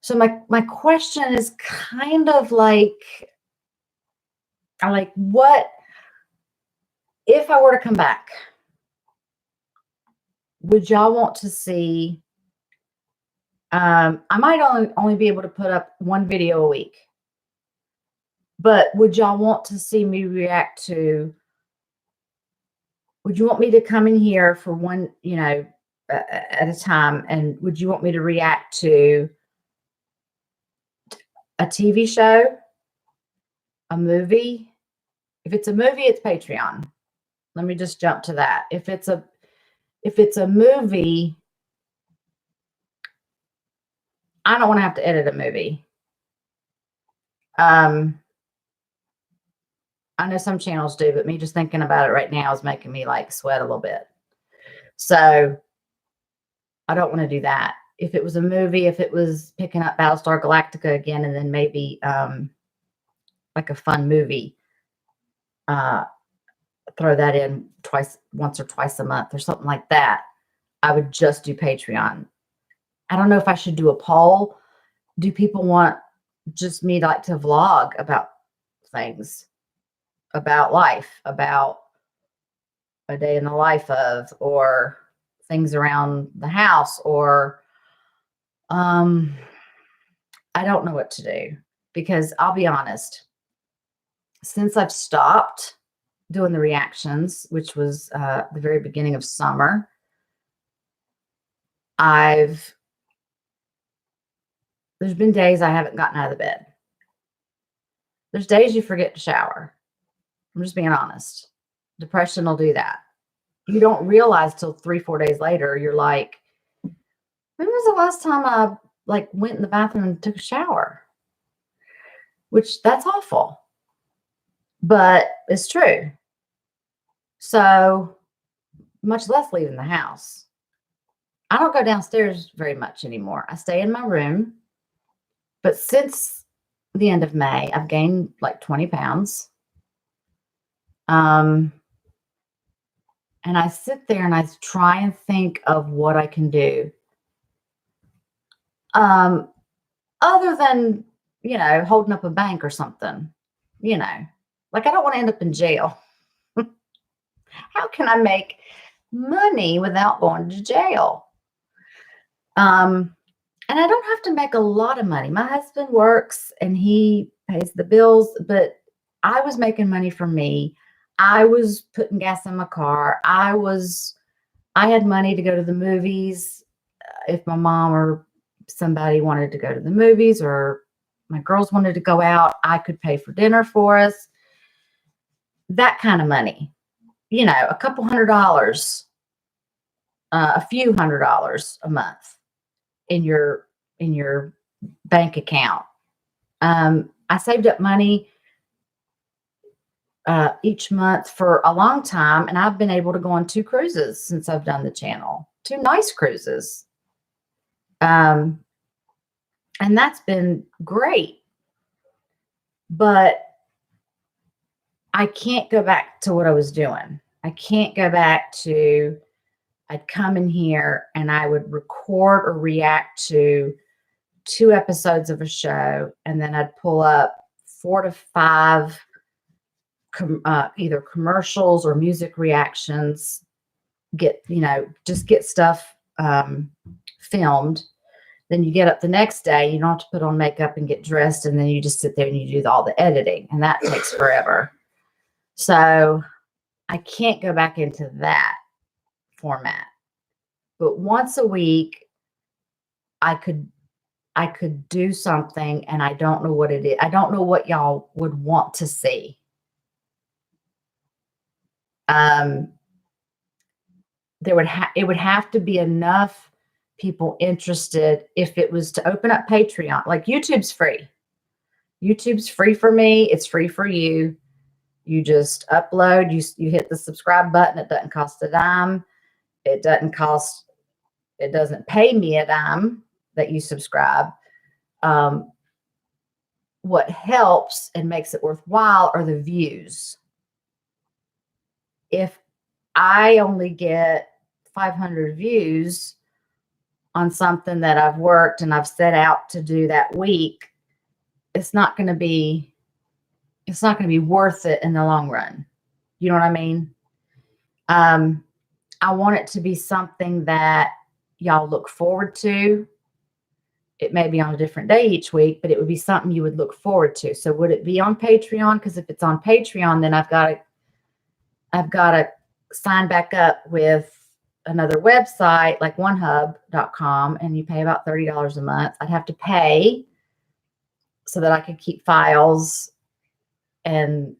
So my question is kind of like what if I were to come back? Would y'all want to see? I might only be able to put up 1 video a week, but would y'all want to see me react to? Would you want me to come in here for one, you know, at a time? And would you want me to react to a TV show, a movie? If it's a movie, it's Patreon. Let me just jump to that. If it's a movie, I don't want to have to edit a movie. I know some channels do, but me just thinking about it right now is making me like sweat a little bit. So I don't want to do that. If it was a movie, if it was picking up Battlestar Galactica again, and then maybe like a fun movie, throw that in once or twice a month or something like that, I would just do Patreon. I don't know if I should do a poll. Do people want just me like to vlog about things, about life, about a day in the life of, or things around the house, or I don't know what to do, because I'll be honest, since I've stopped doing the reactions, which was the very beginning of summer, there's been days I haven't gotten out of the bed. There's days you forget to shower. I'm just being honest. Depression will do that. You don't realize till 3-4 days later, you're like, when was the last time I like went in the bathroom and took a shower? Which that's awful, but it's true. So much less leaving the house. I don't go downstairs very much anymore. I stay in my room. But since the end of May, I've gained like 20 pounds. And I sit there and I try and think of what I can do. Other than, you know, holding up a bank or something, you know, like I don't want to end up in jail. How can I make money without going to jail? And I don't have to make a lot of money. My husband works and he pays the bills, but I was making money for me. I was putting gas in my car. I had money to go to the movies. If my mom or somebody wanted to go to the movies, or my girls wanted to go out, I could pay for dinner for us. That kind of money, you know, a couple $100, a few $100 a month in your bank account. I saved up money each month for a long time, and I've been able to go on 2 cruises since I've done the channel, 2 nice cruises. And that's been great, but I can't go back to what I was doing. I can't go back to I'd come in here and I would record or react to 2 episodes of a show, and then I'd pull up 4 to 5 either commercials or music reactions, just get stuff filmed. Then you get up the next day, you don't have to put on makeup and get dressed, and then you just sit there and you do all the editing, and that takes forever. So I can't go back into that format. But once a week, I could do something, and I don't know what it is. I don't know what y'all would want to see. It would have to be enough people interested. If it was to open up Patreon, like YouTube's free. YouTube's free for me. It's free for you. You just upload, you hit the subscribe button. It doesn't cost a dime. It doesn't pay me a dime that you subscribe. What helps and makes it worthwhile are the views. If I only get 500 views on something that I've worked and I've set out to do that week, it's not going to be worth it in the long run. You know what I mean? I want it to be something that y'all look forward to. It may be on a different day each week, but it would be something you would look forward to. So would it be on Patreon? Because if it's on Patreon, then I've got to sign back up with another website like onehub.com, and you pay about $30 a month. I'd have to pay so that I could keep files and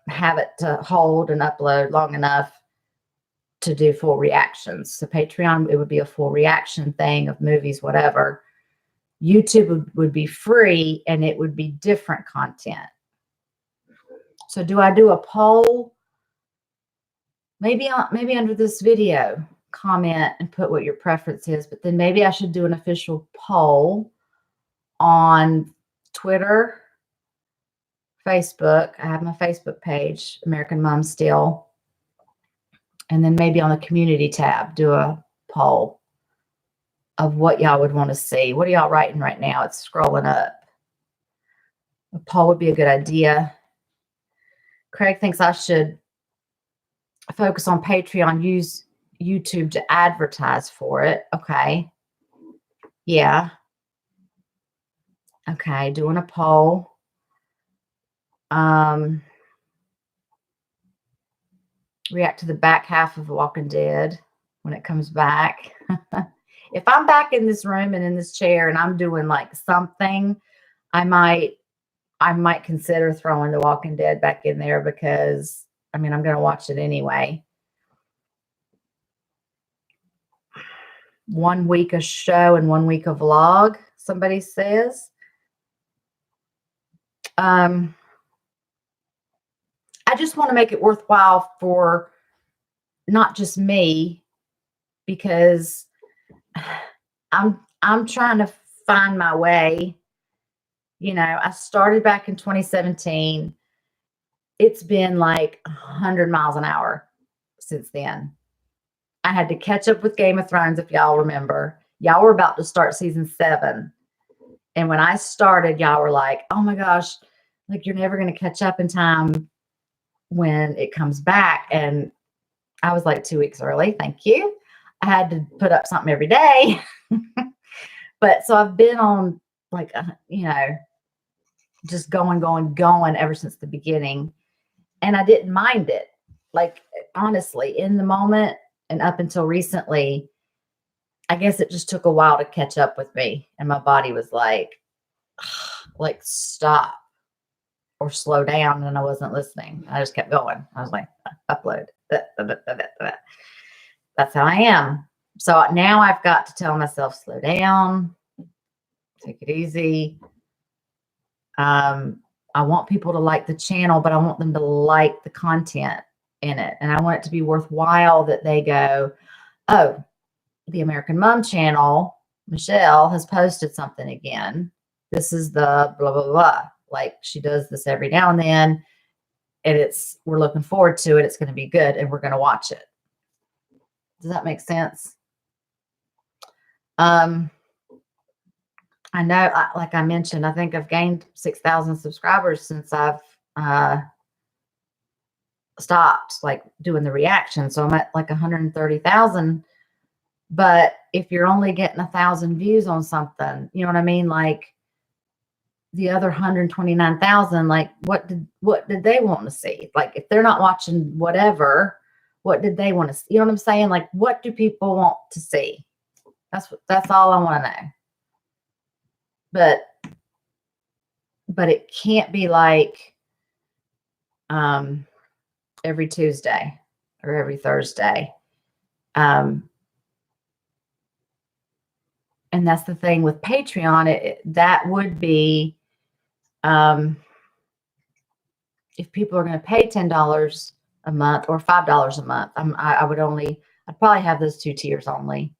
have it to hold and upload long enough to do full reactions. So Patreon, it would be a full reaction thing of movies, whatever. YouTube would be free, and it would be different content. So do I do a poll? Maybe under this video, comment and put what your preference is, but then maybe I should do an official poll on Twitter, Facebook. I have my Facebook page, American Mom Still. And then maybe on the community tab, do a poll of what y'all would want to see. What are y'all writing right now? It's scrolling up. A poll would be a good idea. Craig thinks I should focus on Patreon, use YouTube to advertise for it. Okay. Yeah. Okay, doing a poll. React to the back half of The Walking Dead when it comes back. If I'm back in this room and in this chair and I'm doing like something, I might consider throwing The Walking Dead back in there, because I'm going to watch it anyway. 1 week a show and 1 week a vlog, somebody says. I just want to make it worthwhile for not just me, because I'm trying to find my way. I started back in 2017. It's been like 100 miles an hour since then. I had to catch up with Game of Thrones, if y'all remember. Y'all were about to start season 7. And when I started, y'all were like, oh my gosh, like you're never going to catch up in time when it comes back. And I was like 2 weeks early. Thank you. I had to put up something every day. But so I've been on like, just going ever since the beginning. And I didn't mind it. Like, honestly, in the moment and up until recently, I guess it just took a while to catch up with me. And my body was like stop or slow down. And I wasn't listening. I just kept going. I was like, upload. That's how I am. So now I've got to tell myself, slow down, take it easy. I want people to like the channel, but I want them to like the content in it. And I want it to be worthwhile, that they go, oh, the American Mom channel, Michelle has posted something again. This is the blah, blah, blah. Like, she does this every now and then, and we're looking forward to it. It's going to be good, and we're going to watch it. Does that make sense? I know, like I mentioned, I think I've gained 6,000 subscribers since I've stopped like doing the reaction. So I'm at like 130,000. But if you're only getting 1,000 views on something, you know what I mean? Like the other 129,000, like what did they want to see? Like if they're not watching whatever, what did they want to see? You know what I'm saying? Like what do people want to see? That's all I want to know. But it can't be like every Tuesday or every Thursday. And that's the thing with Patreon. That would be if people are going to pay $10 a month or $5 a month. I'd probably have those two tiers only.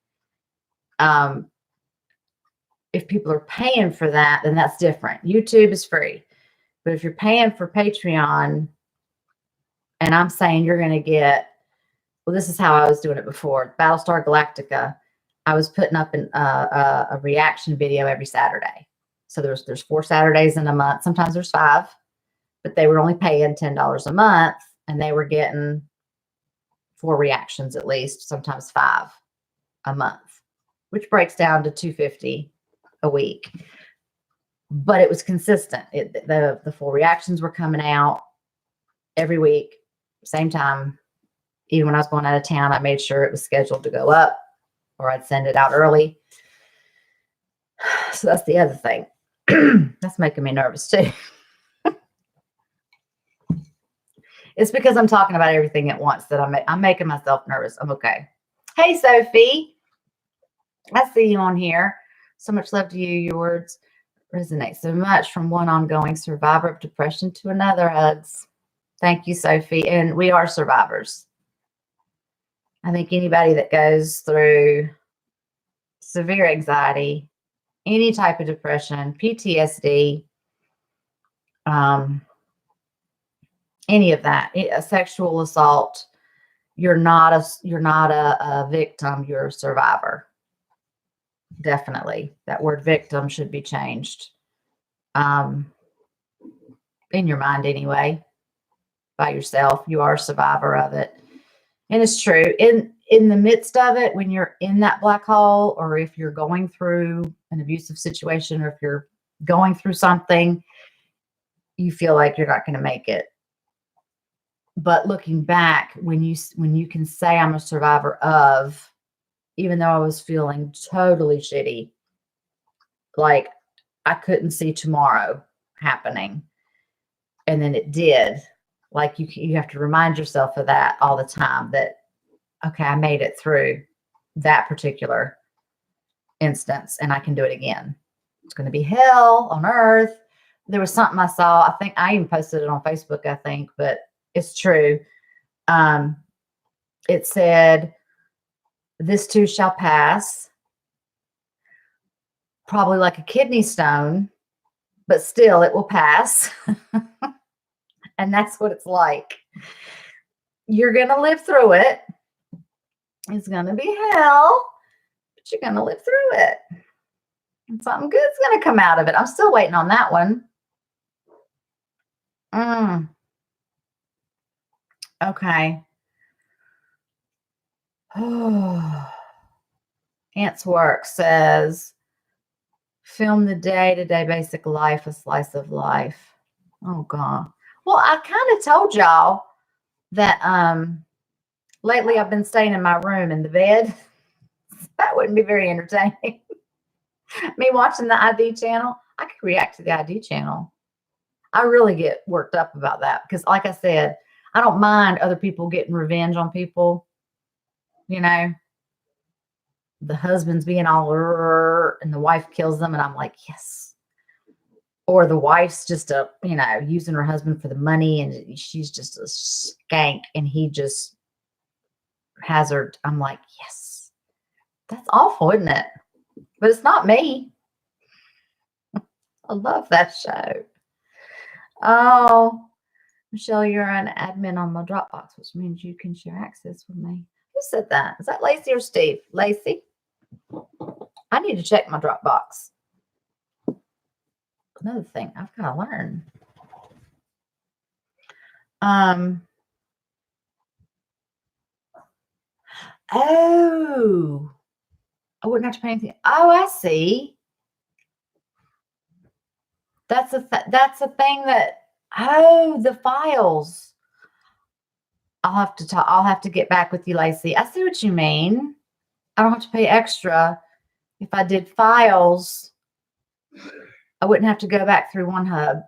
If people are paying for that, then that's different. YouTube is free. But if you're paying for Patreon, and I'm saying you're going to get, well, this is how I was doing it before. Battlestar Galactica, I was putting up a reaction video every Saturday. So there's 4 Saturdays in a month. Sometimes there's 5, but they were only paying $10 a month, and they were getting 4 reactions at least, sometimes 5 a month, which breaks down to $250 a week. But it was consistent. The 4 reactions were coming out every week, same time. Even when I was going out of town, I made sure it was scheduled to go up, or I'd send it out early. So that's the other thing. That's making me nervous too. It's because I'm talking about everything at once that I'm making myself nervous. I'm okay. Hey, Sophie. I see you on here. So much love to you. Your words resonate so much from one ongoing survivor of depression to another. Hugs. Thank you, Sophie. And we are survivors. I think anybody that goes through severe anxiety, any type of depression, PTSD, any of that, a sexual assault, you're not a victim, you're a survivor. Definitely. That word victim should be changed. In your mind anyway. By yourself. You are a survivor of it. And it's true. In the midst of it, when you're in that black hole, or if you're going through an abusive situation, or if you're going through something, you feel like you're not going to make it. But looking back, when you can say I'm a survivor of, even though I was feeling totally shitty, like I couldn't see tomorrow happening, and then it did. Like you have to remind yourself of that all the time, that, okay, I made it through that particular instance and I can do it again. It's going to be hell on earth. There was something I saw. I think I even posted it on Facebook, I think, but it's true. It said, this too shall pass. Probably like a kidney stone, but still it will pass. And that's what it's like. You're going to live through it. It's going to be hell, but you're going to live through it. And something good's going to come out of it. I'm still waiting on that one. Okay. Ant's Work says, film the day-to-day basic life, a slice of life. Oh, God. Well, I kind of told y'all that lately I've been staying in my room in the bed. That wouldn't be very entertaining. Me watching the ID channel, I could react to the ID channel. I really get worked up about that because, like I said, I don't mind other people getting revenge on people. You know, the husband's being all and the wife kills them, and I'm like, yes. Or the wife's just using her husband for the money, and she's just a skank, and he just has her. I'm like, yes, that's awful, isn't it? But it's not me. I love that show. Oh, Michelle, you're an admin on my Dropbox, which means you can share access with me. Who said that? Is that Lacey or Steve? Lacey? I need to check my Dropbox. Another thing I've got to learn. Oh, I wouldn't have to pay anything. Oh, I see. That's a thing that, oh, the files. I'll have to get back with you, Lacey. I see what you mean. I don't have to pay extra. If I did files, I wouldn't have to go back through OneHub.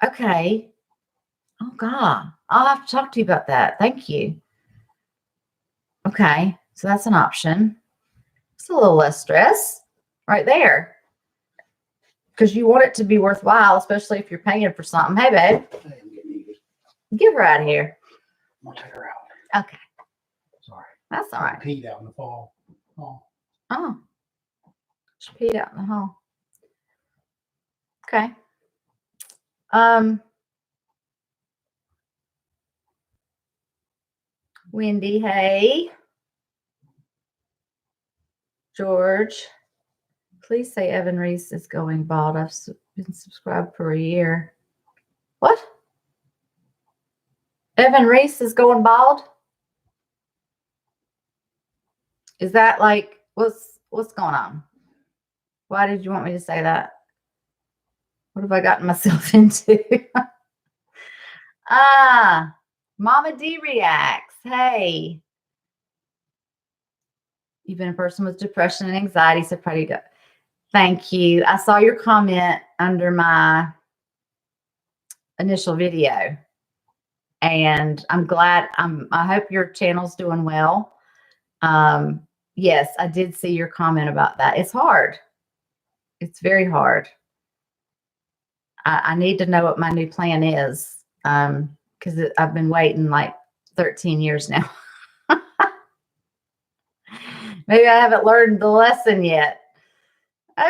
Okay. Oh, God. I'll have to talk to you about that. Thank you. Okay. So that's an option. It's a little less stress right there. Because you want it to be worthwhile, especially if you're paying for something. Hey, babe. Get her out of here. I'm going to take her out. Okay. Sorry. That's all right. I peed out in the fall. Oh. She peed out in the hall. Okay. Wendy, hey. George, please say Evan Reese is going bald. I've been subscribed for a year. What? Evan Reese is going bald? Is that like, what's going on? Why did you want me to say that? What have I gotten myself into? Mama D reacts. Hey. You've been a person with depression and anxiety, so proud of you. Thank you. I saw your comment under my initial video, and I'm glad. I hope your channel's doing well. Yes, I did see your comment about that. It's hard. It's very hard. I need to know what my new plan is, because I've been waiting like 13 years now. Maybe I haven't learned the lesson yet.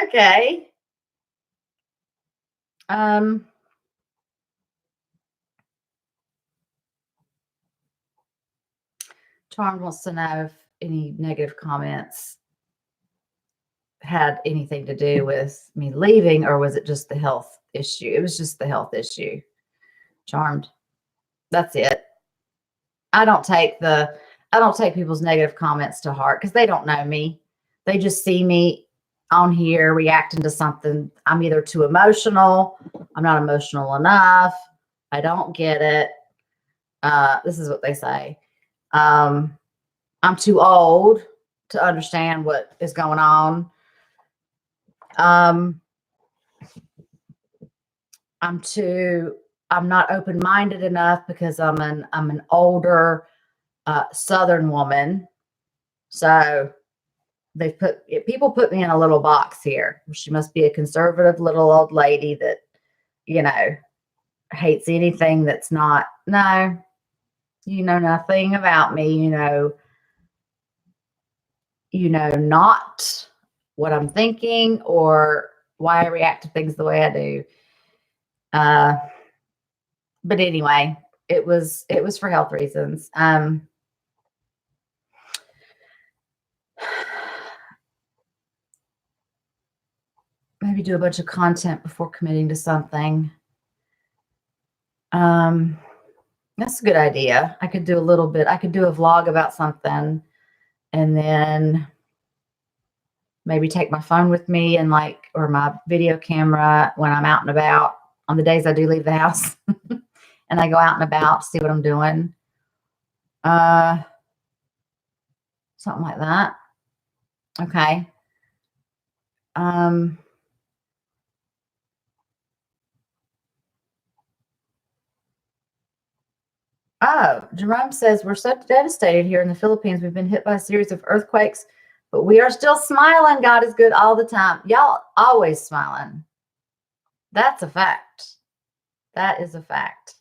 Okay. Charm wants to know if any negative comments had anything to do with me leaving, or was it just the health issue? It was just the health issue. Charmed. That's it. I don't take people's negative comments to heart because they don't know me. They just see me on here reacting to something. I'm either too emotional. I'm not emotional enough. I don't get it. This is what they say. I'm too old to understand what is going on. I'm not open-minded enough because I'm an older Southern woman. So people put me in a little box here. She must be a conservative little old lady that, hates anything that's not. No, you know nothing about me. Not what I'm thinking or why I react to things the way I do. But anyway, it was for health reasons. Maybe do a bunch of content before committing to something. That's a good idea. I could do a little bit. I could do a vlog about something and then maybe take my phone with me and or my video camera when I'm out and about on the days I do leave the house and I go out and about, see what I'm doing. Something like that. Okay. Oh, Jerome says, we're so devastated here in the Philippines. We've been hit by a series of earthquakes, but we are still smiling. God is good all the time. Y'all always smiling. That's a fact. That is a fact.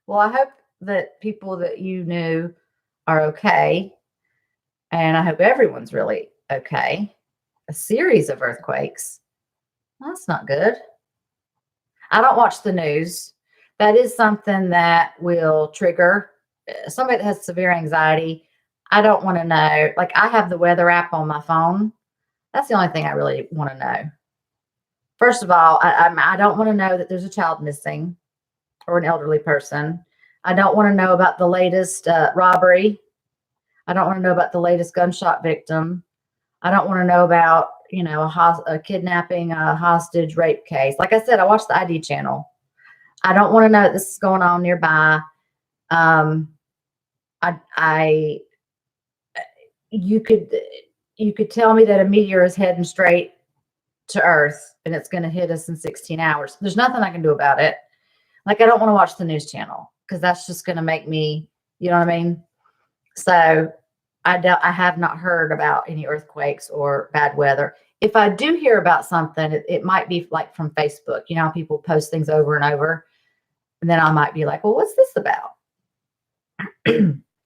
Well, I hope that people that you knew are okay. And I hope everyone's really okay. A series of earthquakes. Well, that's not good. I don't watch the news. That is something that will trigger somebody that has severe anxiety, I don't want to know. Like, I have the weather app on my phone. That's the only thing I really want to know. First of all, I don't want to know that there's a child missing or an elderly person. I don't want to know about the latest robbery. I don't want to know about the latest gunshot victim. I don't want to know about, a kidnapping, a hostage, rape case. Like I said, I watch the ID channel. I don't want to know that this is going on nearby. You could tell me that a meteor is heading straight to Earth and it's going to hit us in 16 hours. There's nothing I can do about it. Like, I don't want to watch the news channel because that's just going to make me, you know what I mean? So I have not heard about any earthquakes or bad weather. If I do hear about something, it might be like from Facebook. You know, people post things over and over. And then I might be like, well, what's this about?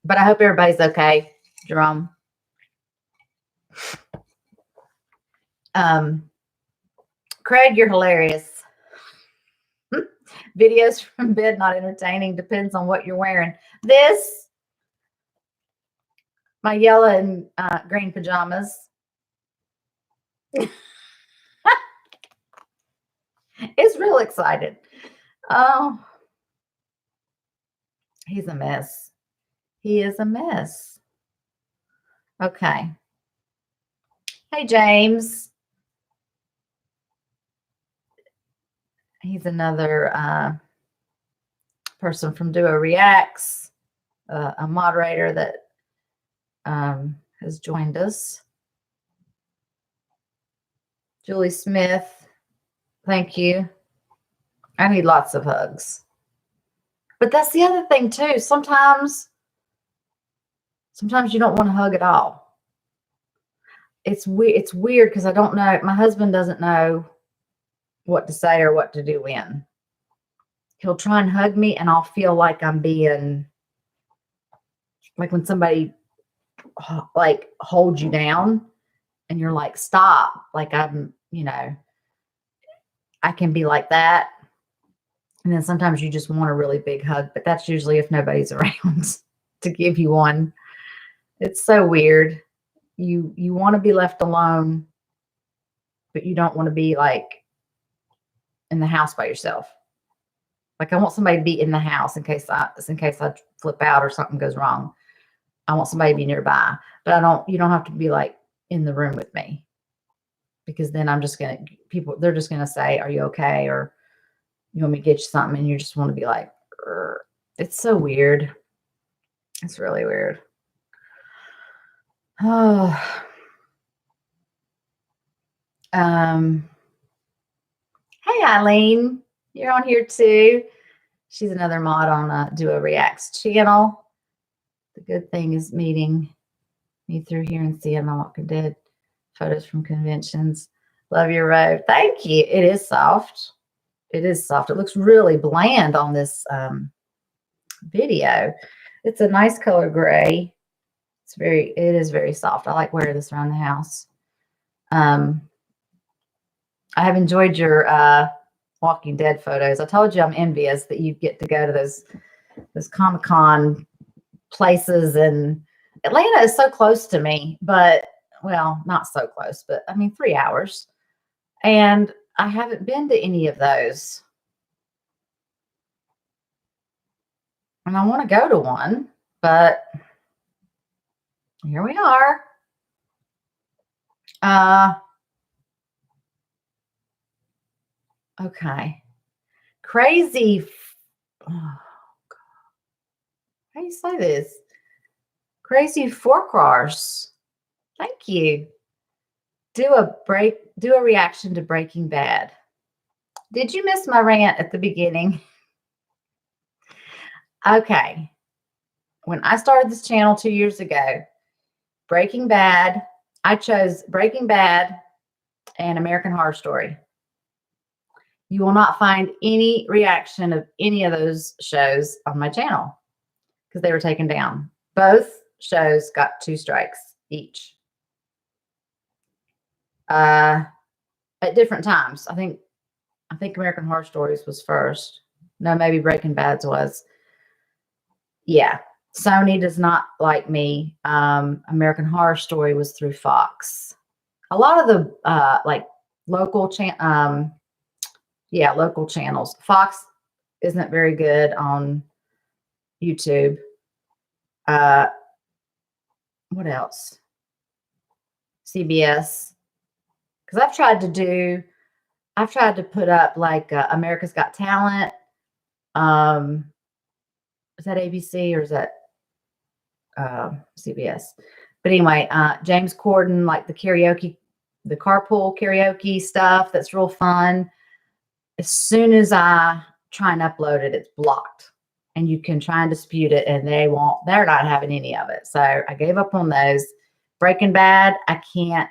But I hope everybody's okay, Jerome. Craig, you're hilarious. Videos from bed not entertaining. Depends on what you're wearing. This, my yellow and green pajamas. It's real excited. Oh, he's a mess. He is a mess. Okay. Hey, James. He's another person from Duo Reacts, a moderator that has joined us. Julie Smith, thank you. I need lots of hugs. But that's the other thing too. Sometimes you don't want to hug at all. It's weird because I don't know. My husband doesn't know what to say or what to do when. He'll try and hug me and I'll feel like I'm being, like when somebody like holds you down and you're like, stop. Like I'm, I can be like that. And then sometimes you just want a really big hug, but that's usually if nobody's around to give you one. It's so weird. You want to be left alone, but you don't want to be like in the house by yourself. Like I want somebody to be in the house in case I flip out or something goes wrong. I want somebody to be nearby, but you don't have to be like in the room with me, because then they're just going to say, are you okay? Or you want me to get you something? And you just want to be like, Urgh. It's so weird. It's really weird. Oh, hey, Eileen, you're on here too. She's another mod on Duo Reacts channel. The good thing is meeting me through here and seeing my Walking Dead photos from conventions. Love your robe. Thank you. It is soft. It is soft. It looks really bland on this video. It's a nice color gray. It is very soft. I like wearing this around the house. I have enjoyed your Walking Dead photos. I told you I'm envious that you get to go to those Comic-Con places, and Atlanta is so close to me, but well, not so close, but I mean 3 hours. And I haven't been to any of those. And I want to go to one, but here we are. Okay. Crazy. Oh, God. How do you say this? Crazy forecars. Thank you. Do a reaction to Breaking Bad. Did you miss my rant at the beginning? Okay. When I started this channel 2 years ago, Breaking Bad, I chose Breaking Bad and American Horror Story. You will not find any reaction of any of those shows on my channel because they were taken down. Both shows got 2 strikes each. At different times. I think American Horror Stories was first. No, maybe Breaking Bad's was. Yeah. Sony does not like me. American Horror Story was through Fox. A lot of the like local local channels. Fox isn't very good on YouTube. What else? CBS. Because I've tried to put up like America's Got Talent. Is that ABC or is that CBS? But anyway, James Corden, like the carpool karaoke stuff, that's real fun. As soon as I try and upload it, it's blocked. And you can try and dispute it, and they're not having any of it. So I gave up on those. Breaking Bad, I can't.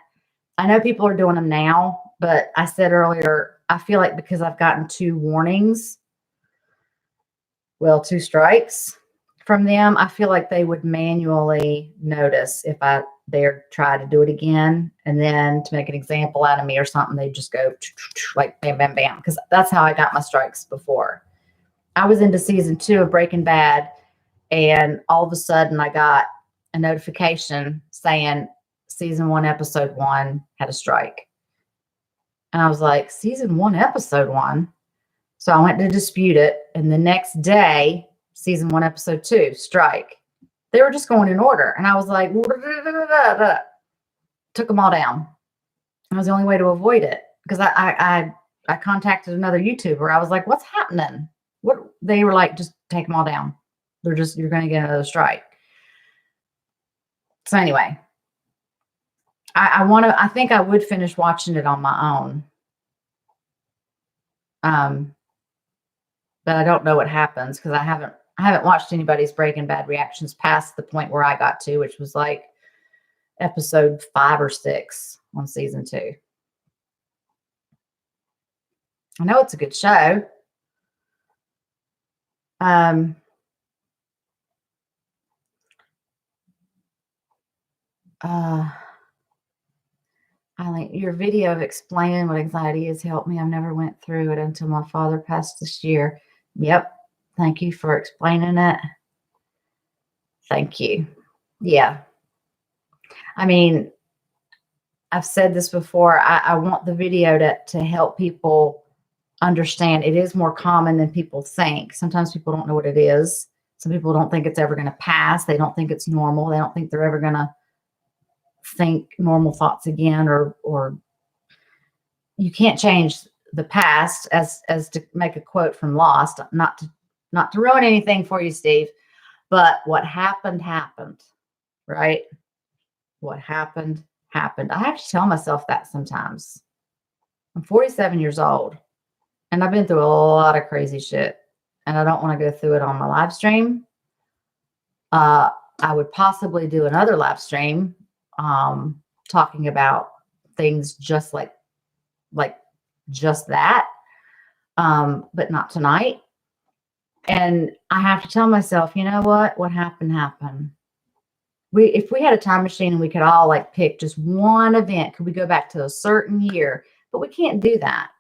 I know people are doing them now, but I said earlier, I feel like because I've gotten 2 warnings, 2 strikes from them, I feel like they would manually notice if I dare try to do it again. And then to make an example out of me or something, they just go like bam, bam, bam. Because that's how I got my strikes before. I was into season 2 of Breaking Bad, and all of a sudden I got a notification saying season 1, episode 1 had a strike. And I was like, season 1, episode 1? So I went to dispute it. And the next day, season 1, episode 2, strike. They were just going in order. And I was like, took them all down. It was the only way to avoid it. Because I contacted another YouTuber. I was like, what's happening? They were like, just take them all down. You're going to get another strike. So anyway, I think I would finish watching it on my own. But I don't know what happens because I haven't watched anybody's Breaking Bad reactions past the point where I got to, which was like episode 5 or 6 on season 2. I know it's a good show. Eileen, your video of explaining what anxiety is helped me. I never went through it until my father passed this year. Yep. Thank you for explaining it. Thank you. Yeah. I mean, I've said this before. I want the video to help people understand it is more common than people think. Sometimes people don't know what it is. Some people don't think it's ever going to pass. They don't think it's normal. They don't think they're ever going to think normal thoughts again, or you can't change the past, as to make a quote from Lost, not to ruin anything for you, Steve, but what happened, right? What happened. I have to tell myself that sometimes. I'm 47 years old and I've been through a lot of crazy shit, and I don't want to go through it on my live stream. I would possibly do another live stream talking about things just like just that, but not tonight. And I have to tell myself, you know what happened. If we had a time machine and we could all like pick just one event, could we go back to a certain year? But we can't do that.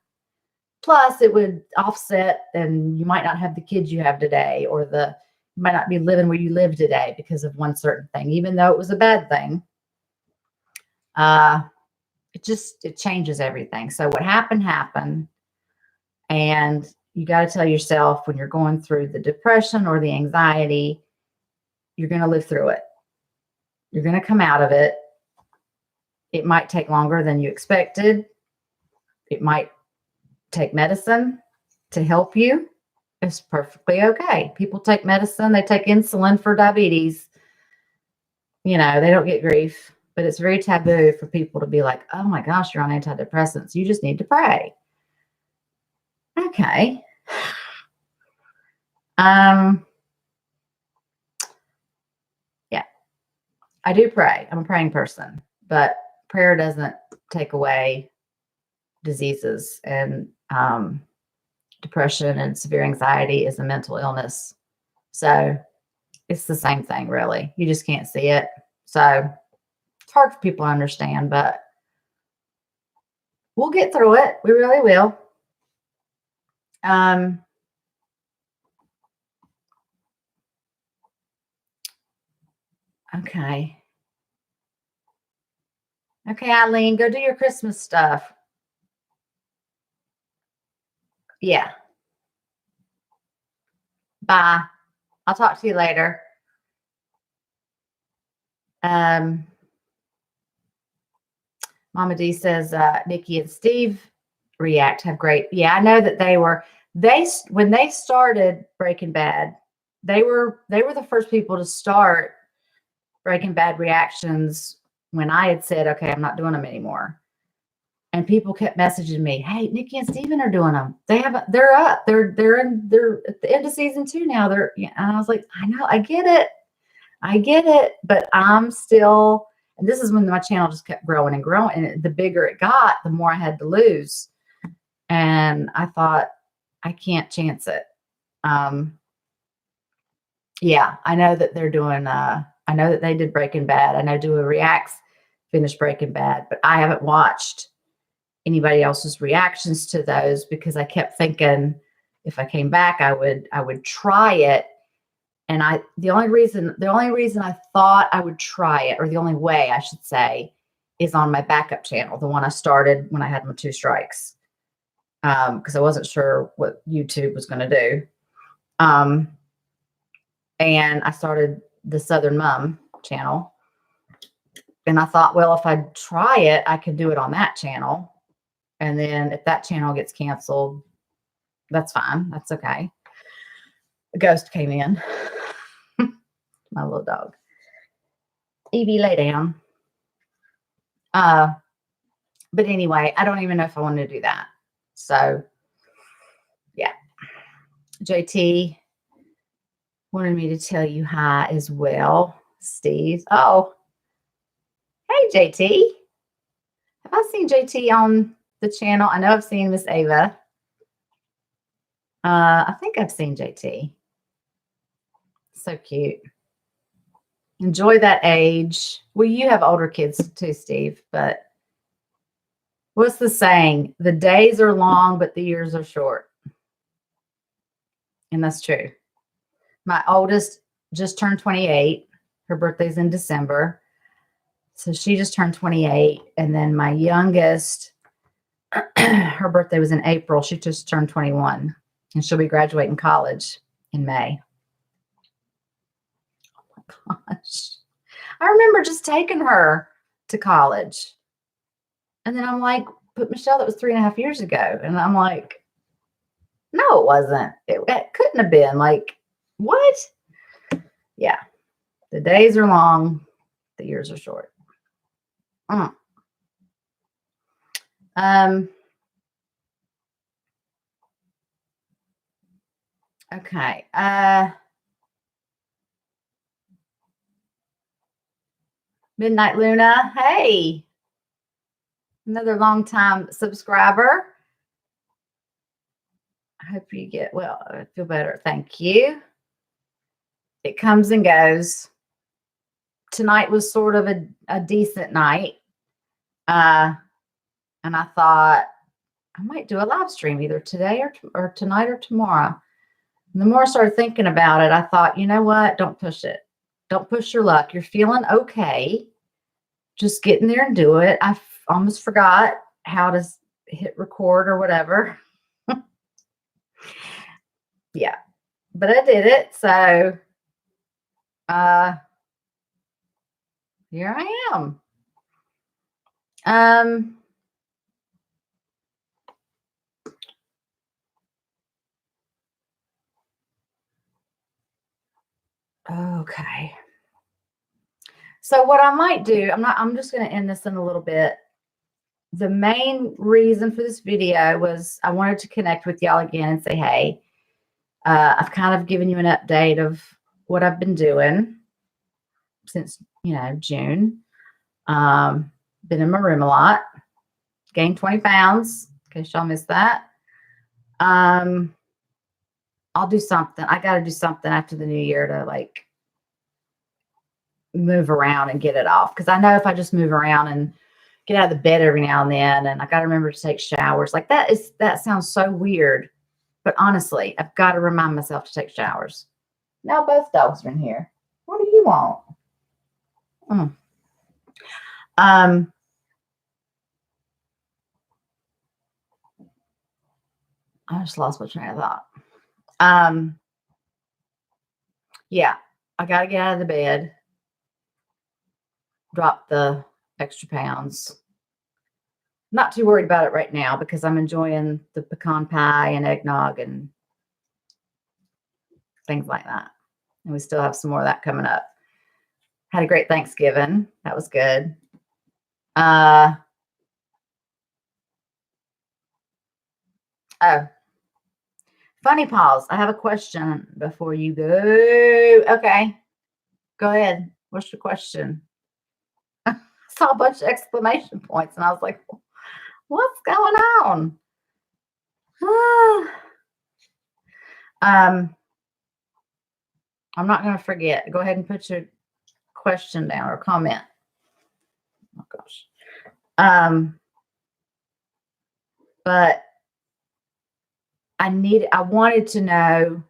Plus it would offset, and you might not have the kids you have today, or you might not be living where you live today because of one certain thing, even though it was a bad thing. It changes everything. So what happened. And you got to tell yourself, when you're going through the depression or the anxiety, you're going to live through it. You're going to come out of it. It might take longer than you expected. It might take medicine to help you. It's perfectly okay. People take medicine. They take insulin for diabetes. They don't get grief. But it's very taboo for people to be like, oh my gosh, you're on antidepressants. You just need to pray. Okay. Yeah, I do pray. I'm a praying person, but prayer doesn't take away diseases, and depression and severe anxiety is a mental illness. So it's the same thing, really. You just can't see it. So it's hard for people to understand, but we'll get through it. We really will. Okay. Okay, Eileen, go do your Christmas stuff. Yeah. Bye. I'll talk to you later. Mama D says Nikki and Steve React have great. Yeah, I know that when they started Breaking Bad, they were the first people to start Breaking Bad reactions when I had said, okay, I'm not doing them anymore. And people kept messaging me, hey, Nikki and Steven are doing them. They're up. They're at the end of season 2 now. And I was like, I know, I get it, but I'm still, and this is when my channel just kept growing and growing. And the bigger it got, the more I had to lose. And I thought, I can't chance it. Yeah, I know that they're doing, I know that they did Breaking Bad. I know Dua Reacts finished Breaking Bad, but I haven't watched anybody else's reactions to those because I kept thinking if I came back, I would try it. And the only reason I thought I would try it, or the only way I should say, is on my backup channel, the one I started when I had my 2 strikes. Because I wasn't sure what YouTube was going to do. And I started the Southern Mom channel. And I thought, well, if I try it, I could do it on that channel. And then if that channel gets canceled, that's fine. That's okay. The ghost came in. My little dog. Evie, lay down. But anyway, I don't even know if I want to do that. So, yeah. JT wanted me to tell you hi as well, Steve. Oh, hey, JT. Have I seen JT on the channel? I know I've seen Miss Ava. I think I've seen JT. So cute. Enjoy that age. Well, you have older kids too, Steve, but what's the saying? The days are long, but the years are short. And that's true. My oldest just turned 28. Her birthday's in December. So she just turned 28. And then my youngest, her birthday was in April. She just turned 21. And she'll be graduating college in May. Oh my gosh. I remember just taking her to college. And then I'm like, but Michelle, that was 3.5 years ago. And I'm like, no, it wasn't. It couldn't have been. Like, what? Yeah. The days are long. The years are short. Okay. Midnight Luna. Hey. Another long-time subscriber. I hope you get well. I feel better. Thank you. It comes and goes. Tonight was sort of a decent night. And I thought I might do a live stream either today or tonight or tomorrow. And the more I started thinking about it, I thought, you know what? Don't push it. Don't push your luck. You're feeling okay. Just get in there and do it. I almost forgot how to hit record or whatever. Yeah, but I did it. So here I am. Okay. So what I might do, I'm just going to end this in a little bit. The main reason for this video was I wanted to connect with y'all again and say, hey, I've kind of given you an update of what I've been doing since, June. Been in my room a lot. Gained 20 pounds, in case y'all missed that. I'll do something. I got to do something after the new year to like move around and get it off. Because I know if I just move around and get out of the bed every now and then, and I got to remember to take showers. Like that sounds so weird. But honestly, I've got to remind myself to take showers. Now both dogs are in here. What do you want? Mm. I just lost my train of thought. Yeah, I got to get out of the bed, drop the extra pounds. Not too worried about it right now because I'm enjoying the pecan pie and eggnog and things like that. And we still have some more of that coming up. Had a great Thanksgiving. That was good. Oh, funny pause. I have a question before you go. Okay, go ahead. What's your question? I saw a bunch of exclamation points and I was like, what's going on? I'm not going to forget. Go ahead and put your question down or comment. Oh gosh. But I wanted to know,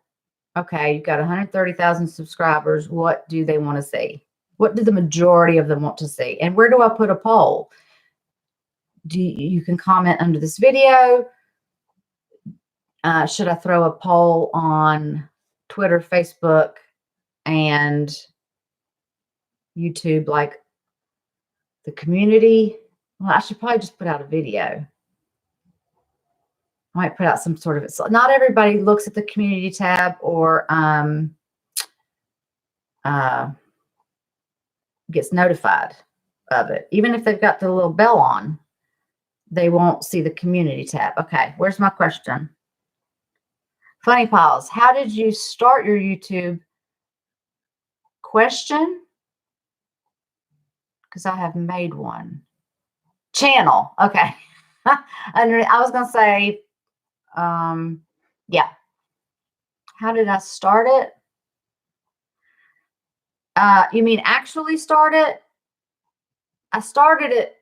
okay, you've got 130,000 subscribers. What do they want to see? What do the majority of them want to see? And where do I put a poll? You can comment under this video. Should I throw a poll on Twitter, Facebook, and YouTube, like the community? Well, I should probably just put out a video. I might put out some sort of it. So not everybody looks at the community tab or gets notified of it. Even if they've got the little bell on, they won't see the community tab. Okay, where's my question? Funny pause. How did you start your YouTube? Question? Because I have made one. Channel. Okay. I was going to say, yeah. How did I start it? You mean actually start it? I started it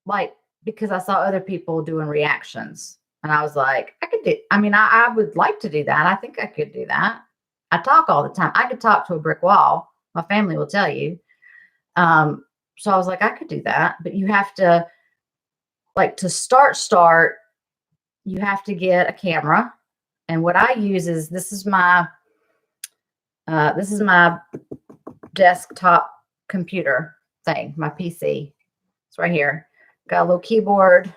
like because I saw other people doing reactions. And I was like, I would like to do that. I think I could do that. I talk all the time. I could talk to a brick wall. My family will tell you. So I was like, I could do that. But you have to, like, to start, you have to get a camera. And what I use is, this is my desktop computer thing, my PC. It's right here. Got a little keyboard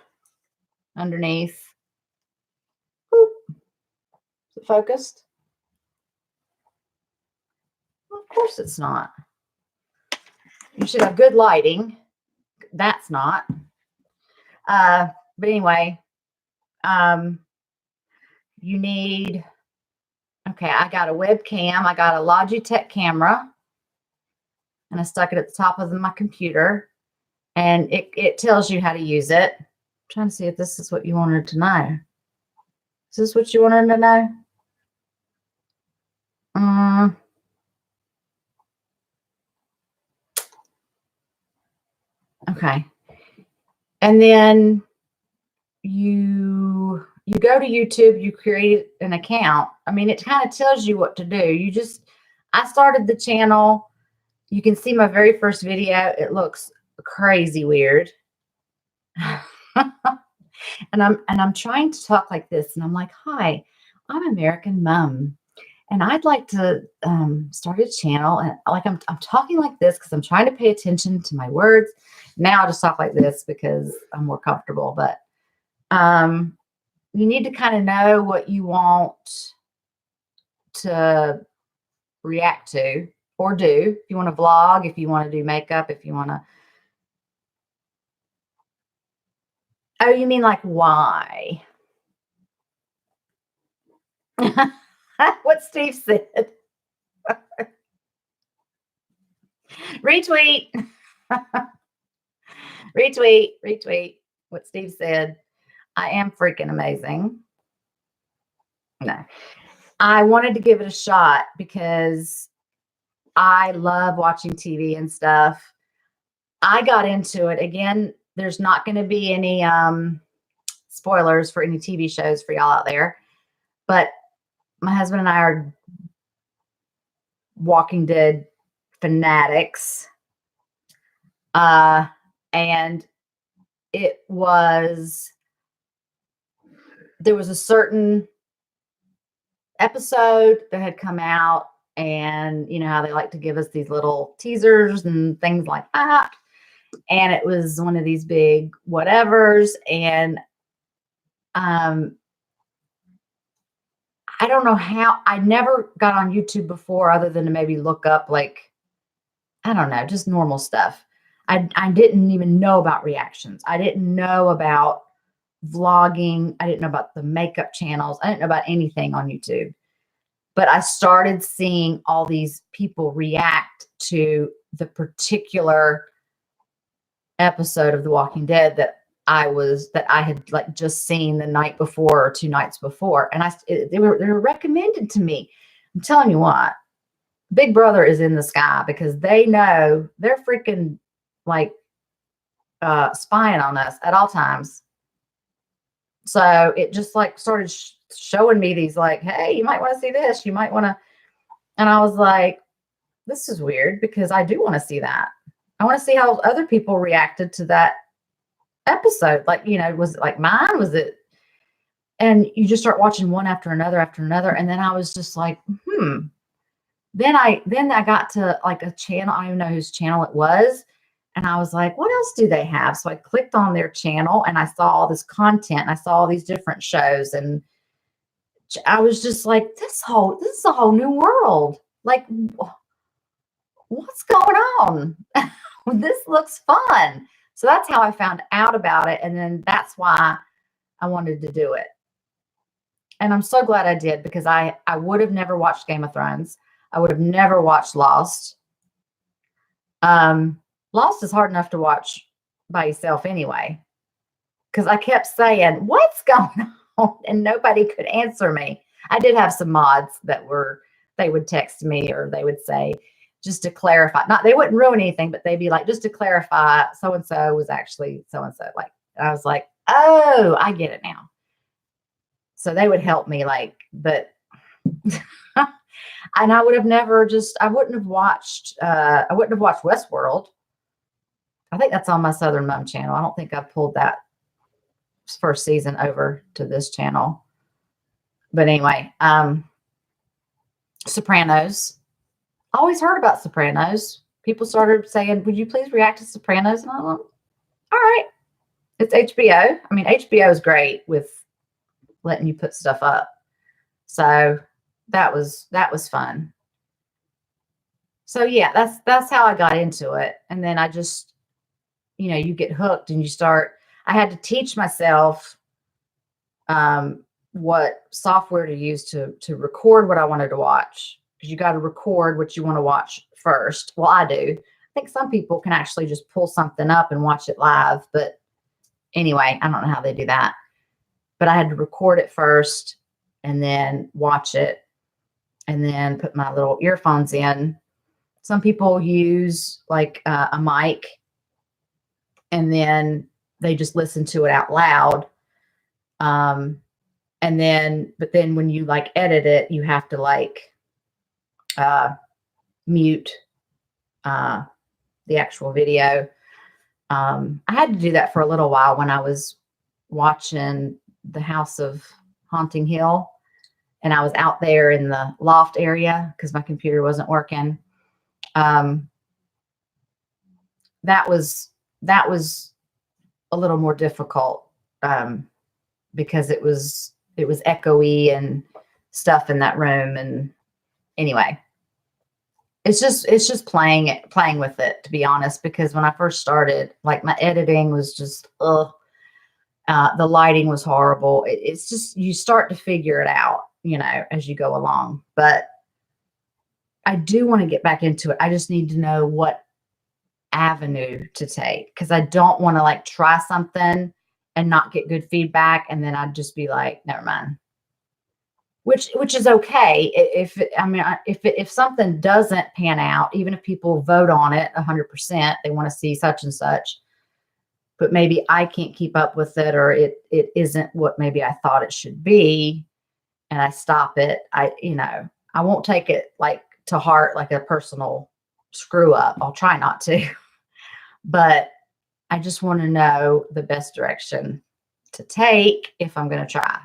underneath. Boop. Is it focused? Well, of course it's not. You should have good lighting. That's not. But anyway, you need, okay, I got a webcam. I got a Logitech camera. And I stuck it at the top of my computer. And it tells you how to use it. I'm trying to see if this is what you wanted to know. Is this what you wanted to know? Okay. And then you go to YouTube, you create an account. I mean, it kind of tells you what to do. I started the channel. You can see my very first video. It looks crazy weird. And I'm trying to talk like this, and I'm like, hi, I'm American Mom, and I'd like to start a channel. And like I'm talking like this because I'm trying to pay attention to my words. Now I just talk like this because I'm more comfortable. But you need to kind of know what you want to react to or do. If you want to vlog, if you want to do makeup, if you want to. Oh, you mean like why? What Steve said. Retweet. Retweet what Steve said. I am freaking amazing. No. I wanted to give it a shot because I love watching TV and stuff. I got into it. Again, there's not going to be any spoilers for any TV shows for y'all out there. But my husband and I are Walking Dead fanatics. And there was a certain episode that had come out, and you know how they like to give us these little teasers and things like that. And it was one of these big whatevers. And I don't know how, I never got on YouTube before other than to maybe look up, like, I don't know, just normal stuff. I didn't even know about reactions. I didn't know about vlogging. I didn't know about the makeup channels. I didn't know about anything on YouTube. But I started seeing all these people react to the particular episode of The Walking Dead that I had like just seen the night before or 2 nights before. And they were recommended to me. I'm telling you what, Big Brother is in the sky, because they know they're freaking like spying on us at all times. So it just like started showing me these, like, hey, you might want to see this. You might want to. And I was like, this is weird, because I do want to see that. I want to see how other people reacted to that episode. Like, you know, was it like mine? Was it? And you just start watching one after another. And then I was just like, Then I got to like a channel. I don't even know whose channel it was. And I was like, what else do they have? So I clicked on their channel and I saw all this content. And I saw all these different shows. And I was just like, this is a whole new world. Like, what's going on? This looks fun. So that's how I found out about it. And then that's why I wanted to do it. And I'm so glad I did, because I would have never watched Game of Thrones. I would have never watched Lost. Lost is hard enough to watch by yourself anyway, because I kept saying, what's going on? And nobody could answer me. I did have some mods that they would text me, or they would say, just to clarify, they wouldn't ruin anything, but they'd be like, just to clarify, so-and-so was actually so-and-so. Like, I was like, oh, I get it now. So they would help me, like, but and I wouldn't have watched Westworld. I think that's on my Southern Mom channel. I don't think I pulled that first season over to this channel. But anyway, Sopranos. I always heard about Sopranos. People started saying, would you please react to Sopranos? And I'm like, all right. It's HBO. I mean, HBO is great with letting you put stuff up. So that was fun. So yeah, that's how I got into it. And then I just, you know, you get hooked and I had to teach myself what software to use to record what I wanted to watch, because you got to record what you want to watch first. Well, I do. I think some people can actually just pull something up and watch it live, but anyway, I don't know how they do that. But I had to record it first and then watch it and then put my little earphones in. Some people use like a mic and then they just listen to it out loud. But then when you like edit it, you have to like mute the actual video. I had to do that for a little while when I was watching The House of Haunting Hill, and I was out there in the loft area because my computer wasn't working. That was a little more difficult because it was echoey and stuff in that room. And anyway, it's just playing with it, to be honest, because when I first started, like, my editing was just, the lighting was horrible. It's just, you start to figure it out, you know, as you go along. But I do want to get back into it. I just need to know what avenue to take, because I don't want to like try something and not get good feedback, and then I'd just be like, never mind. Which is okay. If something doesn't pan out, even if people vote on it 100%, they want to see such and such, but maybe I can't keep up with it, or it isn't what maybe I thought it should be, and I stop it. I won't take it like to heart, like a personal screw up. I'll try not to, but I just want to know the best direction to take if I'm going to try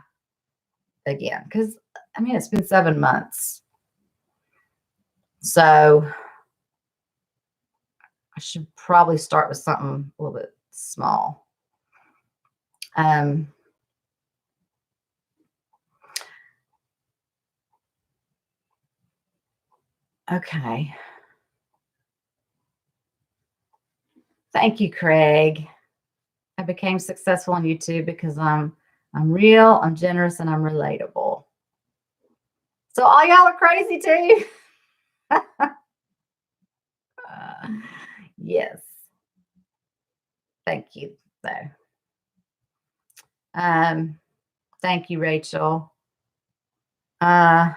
again. Because, I mean, it's been 7 months. So I should probably start with something a little bit small. Okay. Thank you, Craig. I became successful on YouTube because I'm real, I'm generous, and I'm relatable. So all y'all are crazy too? Yes. Thank you, though. Thank you, Rachel. Mr.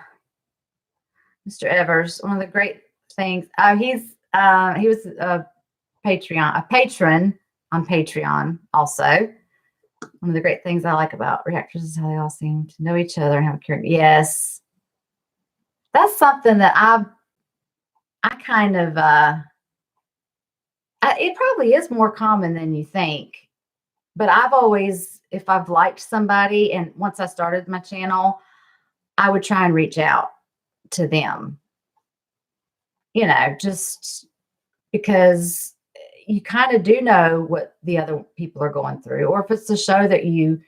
Evers, one of the great things. He was a patron on Patreon also. One of the great things I like about reactors is how they all seem to know each other and have a care. Yes. That's something that I kind of, it probably is more common than you think, but I've always, if I've liked somebody and once I started my channel, I would try and reach out to them, you know, just because you kind of do know what the other people are going through, or if it's a show that you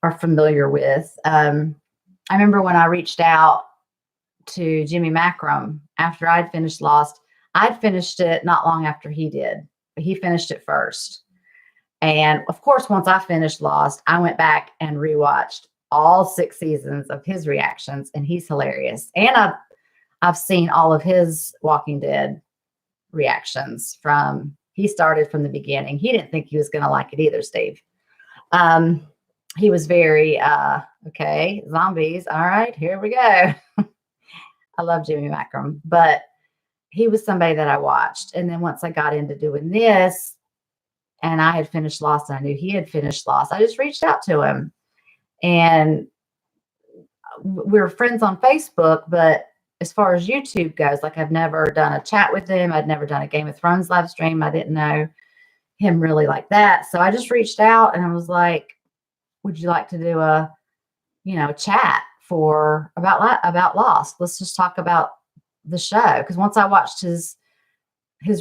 are familiar with. I remember when I reached out to Jimmy Macram after I'd finished Lost. I'd finished it not long after he did, but he finished it first. And of course, once I finished Lost, I went back and rewatched all 6 seasons of his reactions, and he's hilarious. And I've seen all of his Walking Dead reactions he started from the beginning. He didn't think he was going to like it either, Steve. He was very, okay, zombies. All right, here we go. I love Jimmy Macram, but he was somebody that I watched. And then once I got into doing this and I had finished Lost and I knew he had finished Lost, I just reached out to him. And we were friends on Facebook, but as far as YouTube goes, like I've never done a chat with him. I'd never done a Game of Thrones live stream. I didn't know him really like that. So I just reached out and I was like, would you like to do a chat about Lost? Let's just talk about the show. Because once I watched his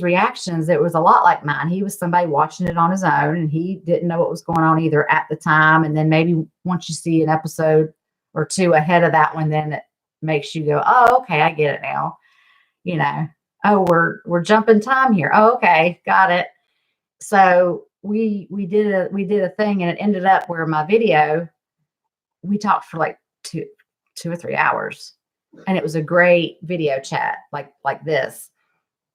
reactions, it was a lot like mine. He was somebody watching it on his own and he didn't know what was going on either at the time. And then maybe once you see an episode or 2 ahead of that one, then it makes you go, oh, okay, I get it now. You know, oh, we're jumping time here. Oh, okay, got it. So we did a thing, and it ended up where my video, we talked for like 2 or 3 hours, and it was a great video chat like this.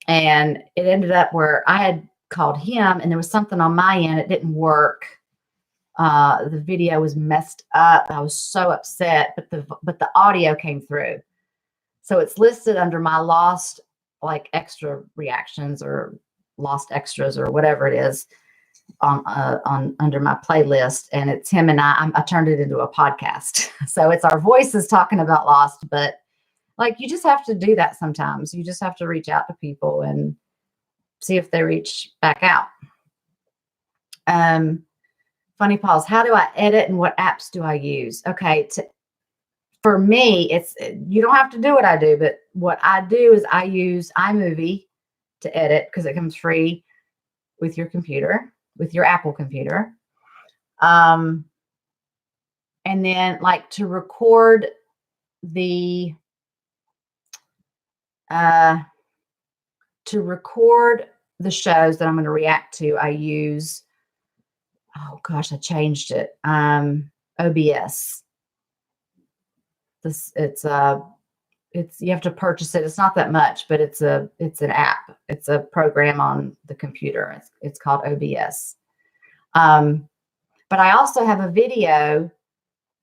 And it ended up where I had called him and there was something on my end. It didn't work. The video was messed up. I was so upset, but the audio came through. So it's listed under my Lost, like extra reactions or Lost extras or whatever it is on under my playlist. And it's him and I turned it into a podcast. So it's our voices talking about Lost, but like, you just have to do that sometimes. You just have to reach out to people and see if they reach back out. Funny pause. How do I edit and what apps do I use? Okay. For me, you don't have to do what I do, but what I do is I use iMovie to edit because it comes free with your computer, with your Apple computer. And then like to record the shows that I'm going to react to, I use, oh gosh, I changed it. OBS. You have to purchase it. It's not that much, but it's an app. It's a program on the computer. It's called OBS. But I also have a video.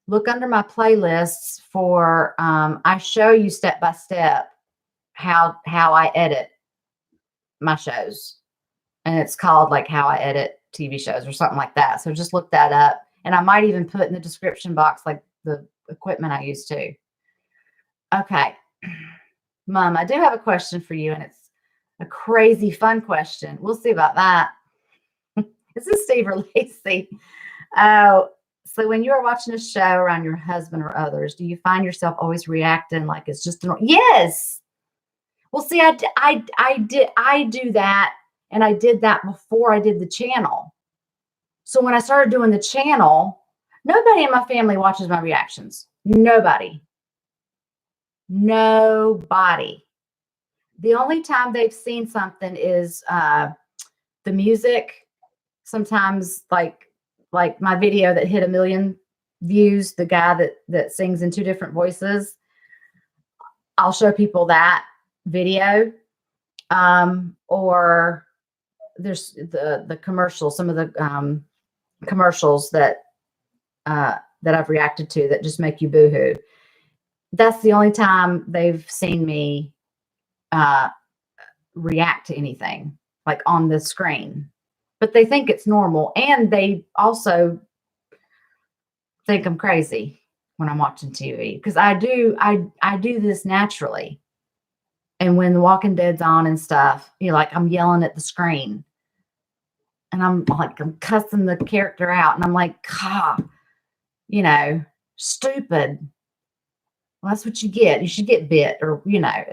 Look under my playlists for, I show you step by step how I edit my shows. And it's called like How I Edit TV Shows or something like that. So just look that up. And I might even put in the description box like the equipment I use too. Okay. Mom, I do have a question for you, and it's a crazy fun question. We'll see about that. This is Steve or Lacey. So when you are watching a show around your husband or others, do you find yourself always reacting like it's just yes? Well, see, I do that, and I did that before I did the channel. So when I started doing the channel, nobody in my family watches my reactions. Nobody. The only time they've seen something is the music. Sometimes like my video that hit 1 million views, the guy that sings in 2 different voices, I'll show people that video. Or there's the commercials, some of the commercials that I've reacted to that just make you boohoo. That's the only time they've seen me react to anything like on the screen, but they think it's normal, and they also think I'm crazy when I'm watching TV, because I do this naturally. And when The Walking Dead's on and stuff, like I'm yelling at the screen, and I'm cussing the character out, and I'm like, stupid. Well, that's what you get. You should get bit, or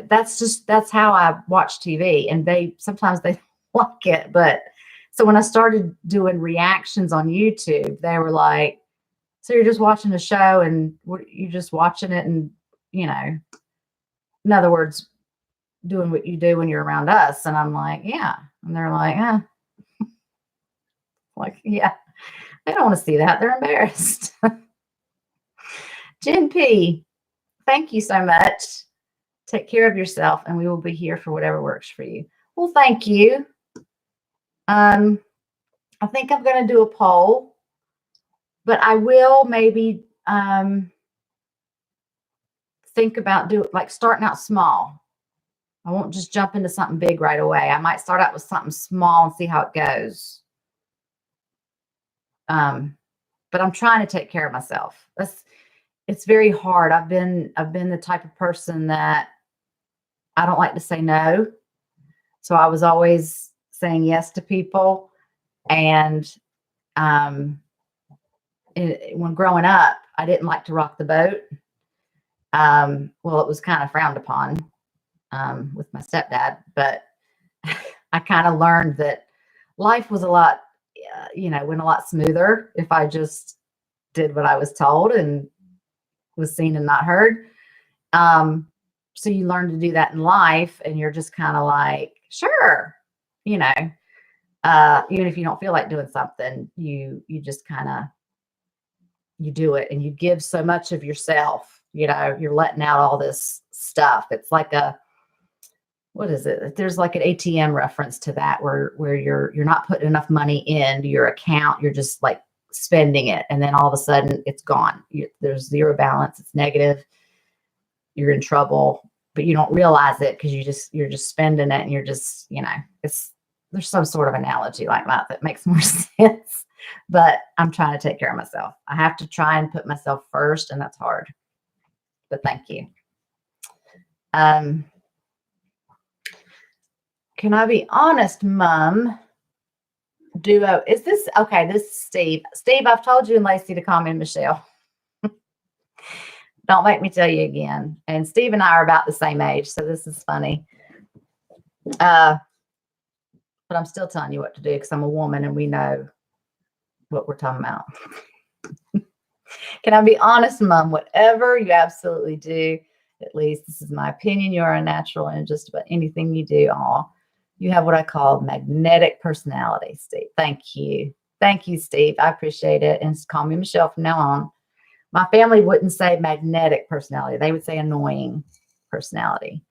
that's how I watch TV. And sometimes they like it. But so when I started doing reactions on YouTube, they were like, so you're just watching a show and you're just watching it, and in other words, doing what you do when you're around us. And I'm like, yeah. And they're like, yeah, they don't want to see that. They're embarrassed. Jen P, thank you so much. Take care of yourself, and we will be here for whatever works for you. Well, thank you. I think I'm going to do a poll, but I will maybe think about starting out small. I won't just jump into something big right away. I might start out with something small and see how it goes. But I'm trying to take care of myself. It's very hard. I've been the type of person that I don't like to say no. So I was always saying yes to people. And when growing up, I didn't like to rock the boat. Well, it was kind of frowned upon with my stepdad, but I kind of learned that life was a lot, went a lot smoother if I just did what I was told and was seen and not heard. So you learn to do that in life, and you're just kind of like, sure, even if you don't feel like doing something, you just kind of, you do it, and you give so much of yourself, you're letting out all this stuff. It's like what is it? There's like an ATM reference to that where you're not putting enough money into your account. You're just like spending it. And then all of a sudden it's gone. There's zero balance. It's negative. You're in trouble, but you don't realize it because you're just spending it, and you're just, there's some sort of analogy like that makes more sense, but I'm trying to take care of myself. I have to try and put myself first, and that's hard, but thank you. Can I be honest, Mom? Duo. Is this okay? This is Steve. Steve, I've told you and Lacey to call me Michelle. Don't make me tell you again. And Steve and I are about the same age, so this is funny. But I'm still telling you what to do because I'm a woman and we know what we're talking about. Can I be honest, Mom? Whatever you absolutely do, at least this is my opinion, you are a natural in just about anything you do. You have what I call magnetic personality, Steve. Thank you. Thank you, Steve. I appreciate it. And call me Michelle from now on. My family wouldn't say magnetic personality. They would say annoying personality.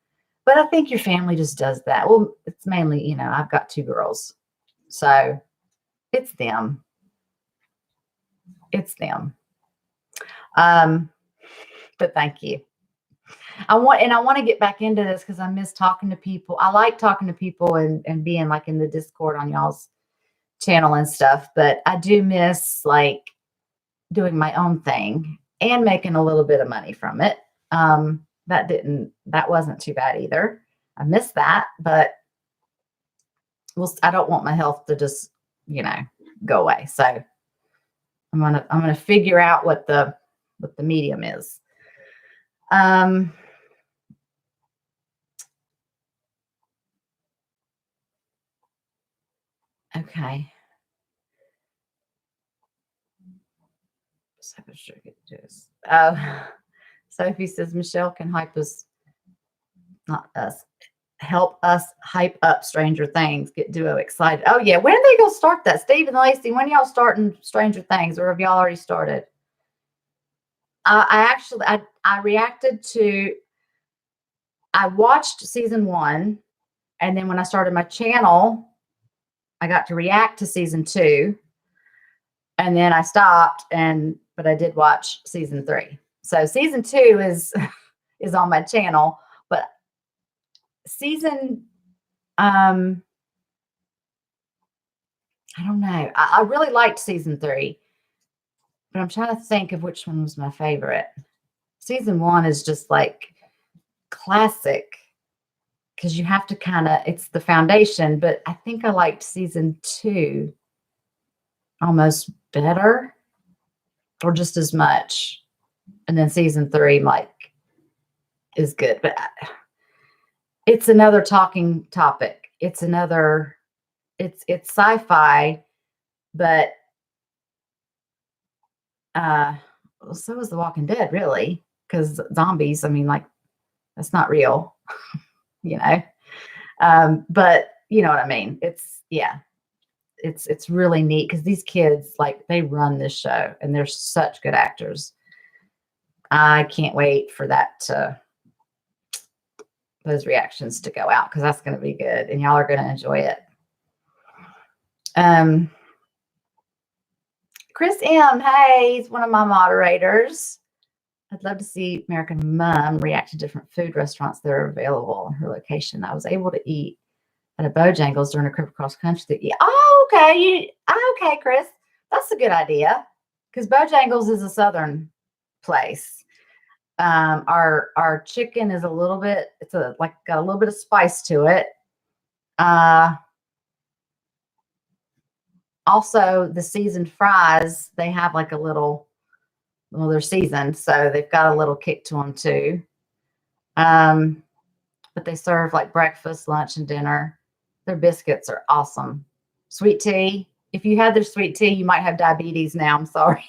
But I think your family just does that. Well, it's mainly, I've got 2 girls. So it's them. It's them. But thank you. I want to get back into this because I miss talking to people. I like talking to people and being like in the Discord on y'all's channel and stuff, but I do miss like doing my own thing and making a little bit of money from it. That wasn't too bad either. I missed that, but I don't want my health to just, go away. So I'm gonna figure out what the medium is. Okay. Sophie says Michelle can hype us, not us, help us hype up Stranger Things. Get Duo excited. Oh yeah, when are they gonna start that? Steve and Lacey, when y'all starting Stranger Things, or have y'all already started? I reacted to. I watched season 1, and then when I started my channel, I got to react to season 2, and then I stopped. But I did watch season 3. So season 2 is on my channel, but season, I don't know. I really liked season 3, but I'm trying to think of which one was my favorite. Season 1 is just like classic because you have to it's the foundation, but I think I liked season 2 almost better or just as much. And then season 3 is good, but it's another talking topic. It's sci-fi, but so is The Walking Dead, really, because zombies, that's not real, but you know what I mean? It's really neat because these kids, they run this show and they're such good actors. I can't wait for those reactions to go out because that's going to be good and y'all are going to enjoy it. Chris M, hey, he's one of my moderators. I'd love to see American Mom react to different food restaurants that are available in her location. I was able to eat at a Bojangles during a trip across country. Oh, okay. Okay, Chris. That's a good idea because Bojangles is a southern place. Our chicken is a little bit, got a little bit of spice to it. Also, the seasoned fries, they have they're seasoned, so they've got a little kick to them too. But they serve breakfast, lunch, and dinner. Their biscuits are awesome. Sweet tea. If you had their sweet tea, you might have diabetes now. I'm sorry.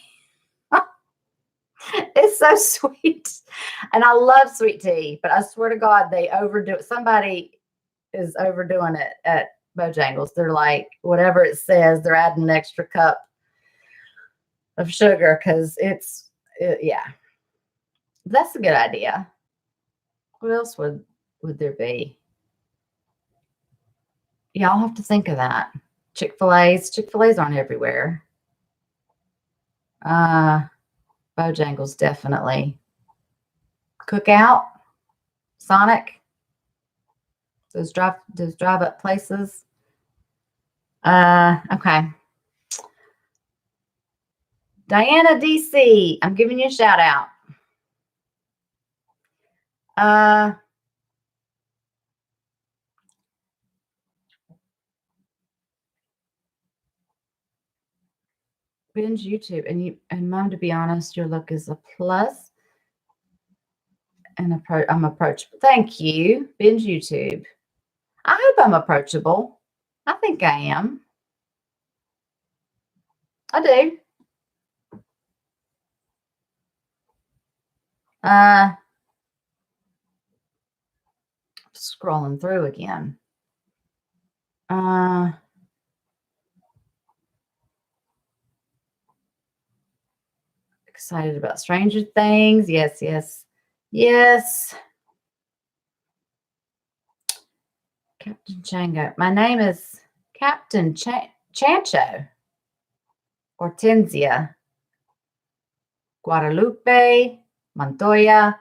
It's so sweet. And I love sweet tea, but I swear to God, they overdo it. Somebody is overdoing it at Bojangles. They're whatever it says, they're adding an extra cup of sugar because yeah. That's a good idea. What else would there be? Y'all have to think of that. Chick-fil-A's aren't everywhere. Bojangles definitely. Cookout, Sonic, those drive-up places. Okay. Diana DC, I'm giving you a shout out. Binge YouTube and Mom, to be honest, your look is a plus. And I'm approachable. Thank you, Binge YouTube. I hope I'm approachable. I think I am. I do. Scrolling through again. Excited about Stranger Things. Yes. Captain Chango. My name is Captain Chancho. Hortensia. Guadalupe. Montoya.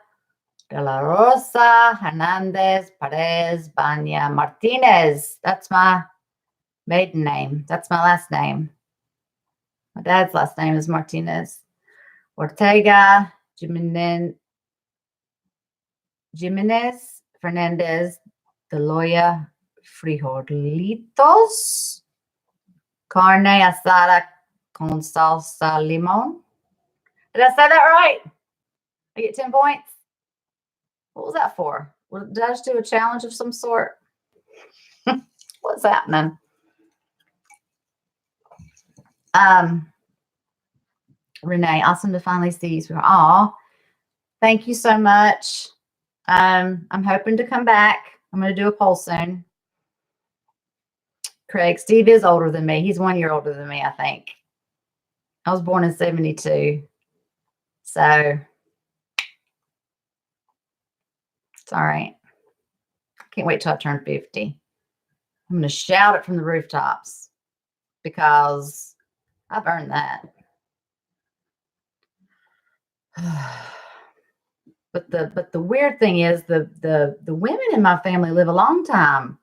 De la Rosa. Hernandez. Perez. Banya. Martinez. That's my maiden name. That's my last name. My dad's last name is Martinez. Ortega. Jimenez. Fernandez. Deloya. frijolitos, carne asada con salsa limon. Did I say that right? I get 10 points. What was that for? Did I just do a challenge of some sort? What's happening? Renee, awesome to finally see you. Aw, thank you so much. I'm hoping to come back. I'm going to do a poll soon. Craig, Steve is older than me. He's 1 year older than me, I think. I was born in 72. So it's all right. Can't wait till I turn 50. I'm going to shout it from the rooftops because I've earned that. But the weird thing is the women in my family live a long time.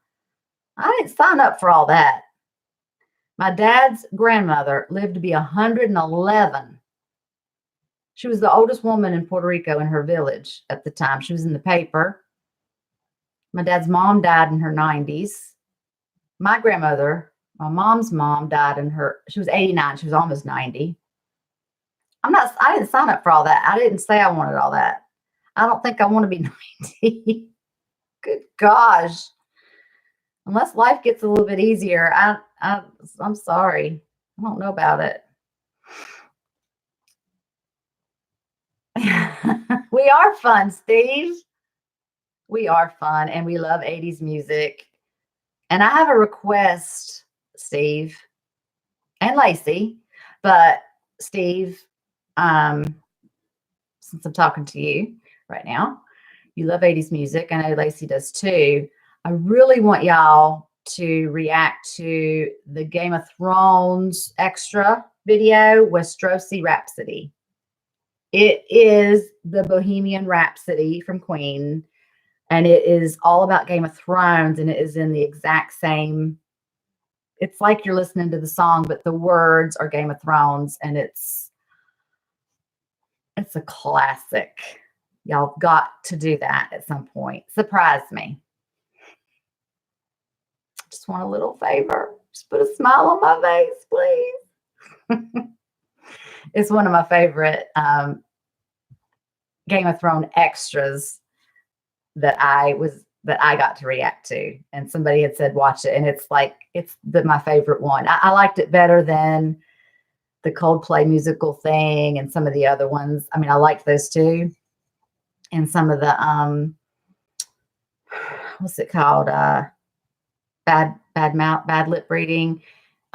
I didn't sign up for all that. My dad's grandmother lived to be 111. She was the oldest woman in Puerto Rico in her village at the time. She was in the paper. My dad's mom died in her 90s. My grandmother, my mom's mom, died she was 89. She was almost 90. I didn't sign up for all that. I didn't say I wanted all that. I don't think I want to be 90. Good gosh. Unless life gets a little bit easier, I'm sorry. I don't know about it. We are fun, Steve. We are fun, and we love 80s music. And I have a request, Steve and Lacey, but Steve, since I'm talking to you right now, you love 80s music. I know Lacey does too. I really want y'all to react to the Game of Thrones extra video, Westerosi Rhapsody. It is the Bohemian Rhapsody from Queen, and it is all about Game of Thrones, and it is in the exact same. It's like you're listening to the song, but the words are Game of Thrones, and it's a classic. Y'all got to do that at some point. Surprise me. Just want a little favor. Just put a smile on my face, please. It's one of my favorite Game of Thrones extras that I got to react to. And somebody had said, watch it. And it's my favorite one. I liked it better than the Coldplay musical thing and some of the other ones. I mean, I liked those too. And some of the, what's it called? Bad lip reading.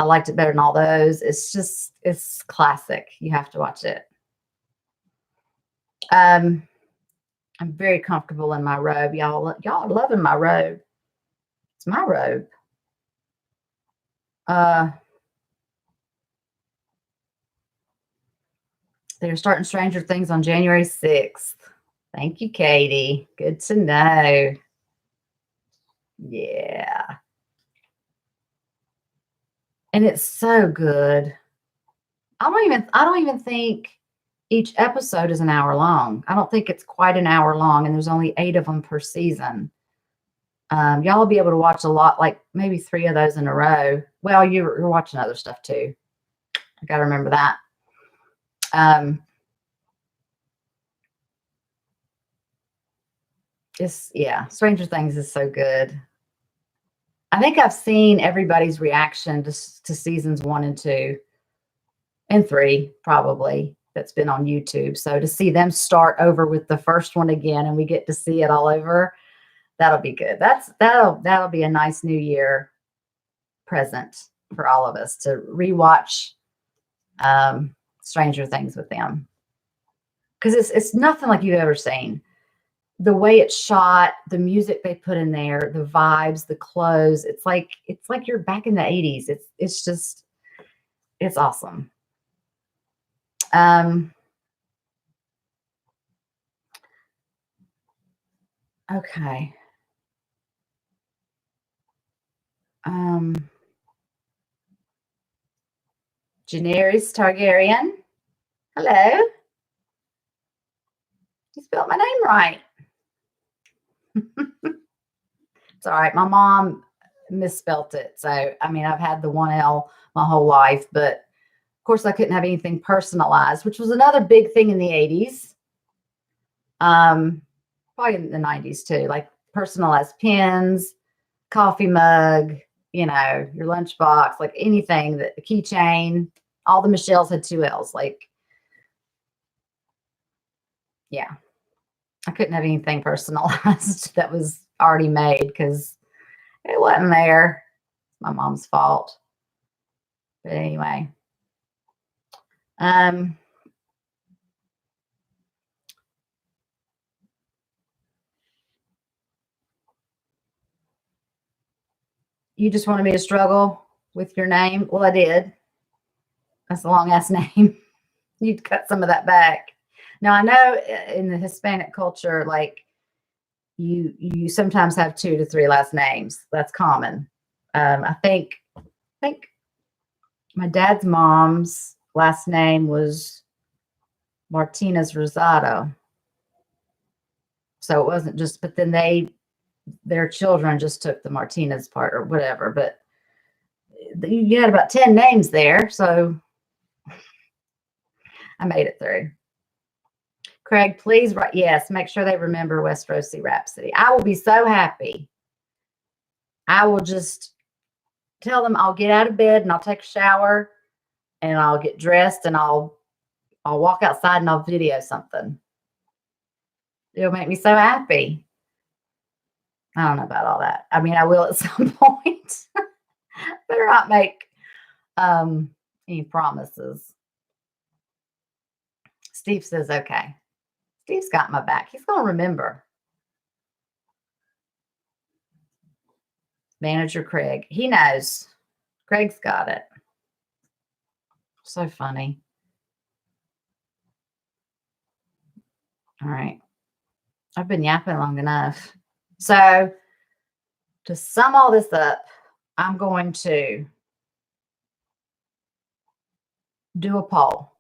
I liked it better than all those. It's classic. You have to watch it. I'm very comfortable in my robe. Y'all are loving my robe. It's my robe. They're starting Stranger Things on January 6th. Thank you, Katie. Good to know. Yeah. And it's so good. I don't even think each episode is an hour long. I don't think it's quite an hour long, and there's only 8 of them per season. Y'all will be able to watch a lot, like maybe 3 of those in a row. Well, you're watching other stuff too. I got to remember that. Stranger Things is so good. I think I've seen everybody's reaction to seasons 1 and 2 and 3, probably, that's been on YouTube. So to see them start over with the first one again, and we get to see it all over, that'll be good. That'll be a nice New Year present for all of us to rewatch Stranger Things with them, because it's nothing like you've ever seen. The way it's shot, the music they put in there, the vibes, the clothes, it's like you're back in the 80s. It's awesome. Okay. Daenerys Targaryen. Hello. You spelled my name right. It's all right. My mom misspelt it. So, I mean, I've had the 1L my whole life, but of course I couldn't have anything personalized, which was another big thing in the 80s. Probably in the 90s too, like personalized pins, coffee mug, you know, your lunchbox, like anything that a keychain, all the Michelles had 2Ls. Like, yeah, I couldn't have anything personalized that was already made because it wasn't there. It's my mom's fault. But anyway, you just wanted me to struggle with your name? Well, I did. That's a long ass name. You'd cut some of that back. Now I know in the Hispanic culture, like you sometimes have 2 to 3 last names. That's common. I think my dad's mom's last name was Martinez Rosado. So it wasn't just, but then their children just took the Martinez part or whatever. But you had about 10 names there. So I made it through. Craig, please write. Yes, make sure they remember West Rosie Rhapsody. I will be so happy. I will just tell them I'll get out of bed and I'll take a shower and I'll get dressed and I'll walk outside and I'll video something. It'll make me so happy. I don't know about all that. I mean, I will at some point. Better not make any promises. Steve says, okay. Steve's got my back. He's going to remember. Manager Craig. He knows. Craig's got it. So funny. All right. I've been yapping long enough. So to sum all this up, I'm going to do a poll.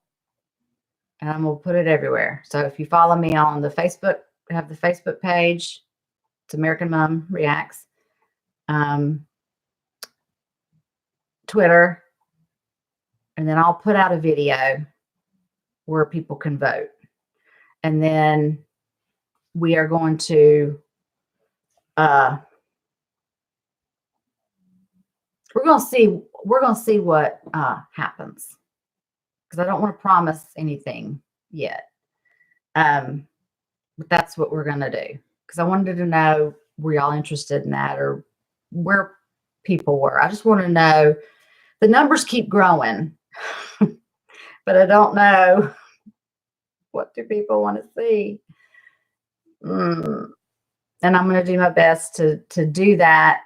And I'm going to put it everywhere. So if you follow me on the Facebook, I have the Facebook page. It's American Mom Reacts. Twitter. And then I'll put out a video where people can vote. And then we are going to, we're going to see what happens. Because I don't want to promise anything yet. But that's what we're going to do. Because I wanted to know, were y'all interested in that or where people were? I just want to know. The numbers keep growing. But I don't know, what do people want to see? And I'm going to do my best to do that,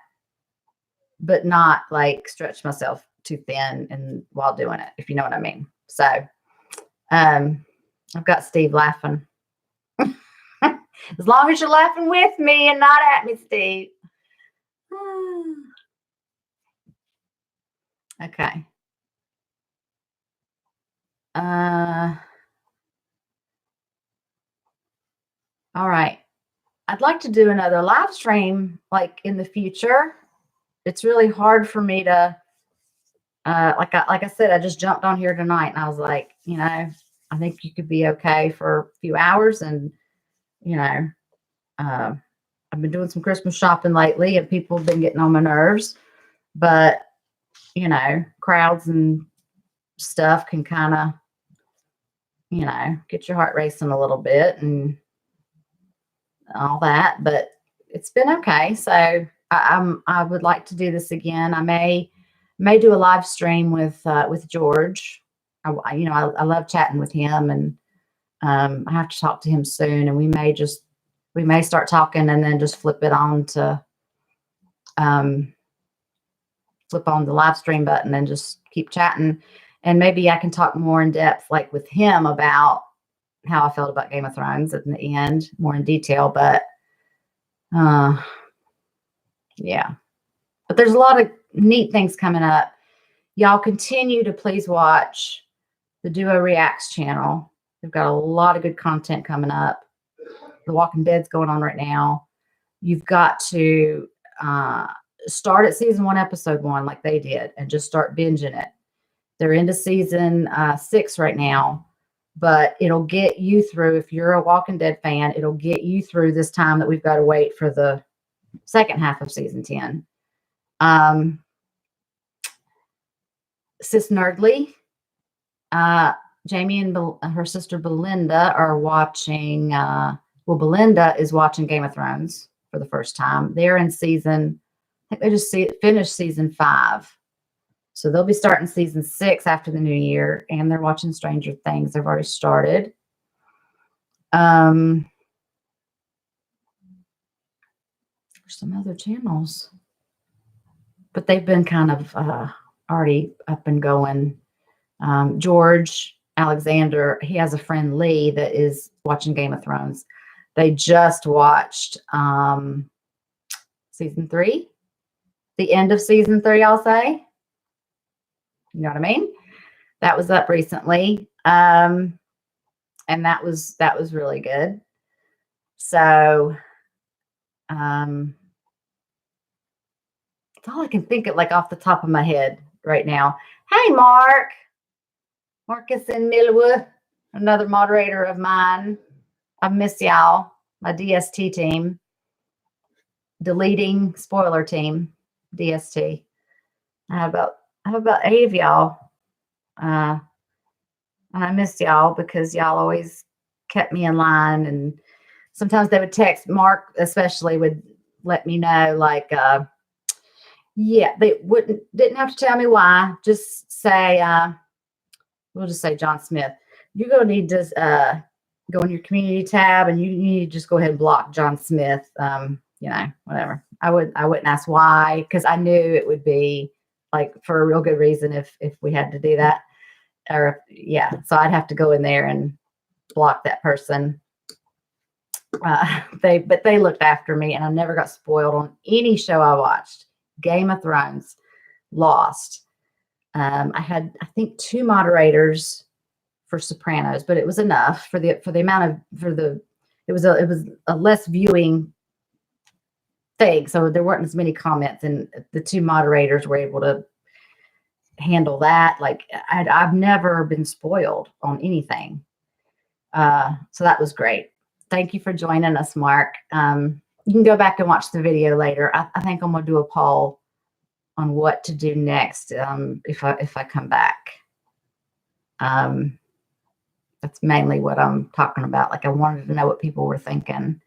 but not like stretch myself too thin and while doing it, if you know what I mean. So I've got Steve laughing. As long as you're laughing with me and not at me, Steve. Okay. All right. I'd like to do another live stream like in the future. It's really hard for me to like I said, I just jumped on here tonight and I was like, you know, I think you could be okay for a few hours. And, you know, I've been doing some Christmas shopping lately and people have been getting on my nerves. But, you know, crowds and stuff can kind of, you know, get your heart racing a little bit and all that. But it's been okay. So I would like to do this again. I may do a live stream with George. I love chatting with him, and I have to talk to him soon. And we may start talking and then just flip on the live stream button and just keep chatting. And maybe I can talk more in depth, like with him, about how I felt about Game of Thrones at the end, more in detail. But yeah. But there's a lot of neat things coming up. Y'all continue to please watch the Duo Reacts channel. They've got a lot of good content coming up. The Walking Dead's going on right now. You've got to start at season 1, episode 1, like they did, and just start binging it. They're into season 6 right now, but it'll get you through, if you're a Walking Dead fan, it'll get you through this time that we've got to wait for the second half of season 10. Sis Nerdly, Jamie and her sister Belinda are watching, Belinda is watching Game of Thrones for the first time. They're in season, I think they just finished season 5. So they'll be starting season 6 after the new year, and they're watching Stranger Things. They've already started. There's some other channels, but they've been kind of already up and going. George Alexander, he has a friend, Lee, that is watching Game of Thrones. They just watched season 3, the end of season 3, I'll say. You know what I mean? That was up recently. And that was really good. So that's all I can think of, like, off the top of my head right now. Hey, Marcus in Millwood, another moderator of mine. I've missed y'all, my DST team, deleting spoiler team, DST. I have about 8 of y'all. And I missed y'all because y'all always kept me in line, and sometimes they would text. Mark especially would let me know, like, yeah, they didn't have to tell me why. Just say, we'll just say John Smith. You're gonna need to go in your community tab, and you need to just go ahead and block John Smith. Whatever. I wouldn't ask why, because I knew it would be like for a real good reason if we had to do that. Or so I'd have to go in there and block that person. They looked after me, and I never got spoiled on any show I watched. Game of Thrones, Lost. I had, I think, 2 moderators for Sopranos, but it was enough for the amount of it was a less viewing thing, so there weren't as many comments, and the 2 moderators were able to handle that. Like, I've never been spoiled on anything, so that was great. Thank you for joining us, Mark. You can go back and watch the video later. I think I'm gonna do a poll on what to do next if I come back. That's mainly what I'm talking about. Like, I wanted to know what people were thinking.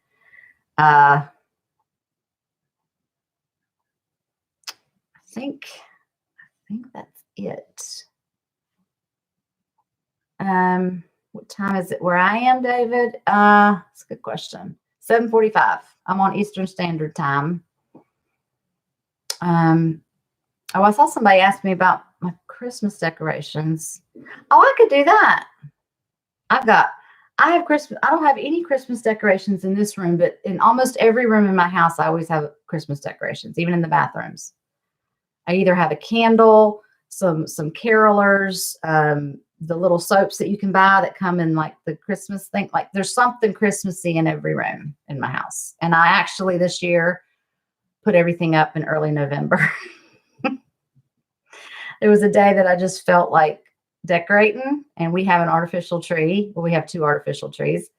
I think that's it. What time is it where I am, David? That's a good question. 7:45. I'm on Eastern Standard Time. I saw somebody ask me about my Christmas decorations. Oh, I could do that. I have Christmas. I don't have any Christmas decorations in this room, but in almost every room in my house, I always have Christmas decorations, even in the bathrooms. I either have a candle, some carolers, the little soaps that you can buy that come in like the Christmas thing. Like, there's something Christmassy in every room in my house. And I actually this year put everything up in early November. There was a day that I just felt like decorating, and we have an artificial tree. Well, we have 2 artificial trees.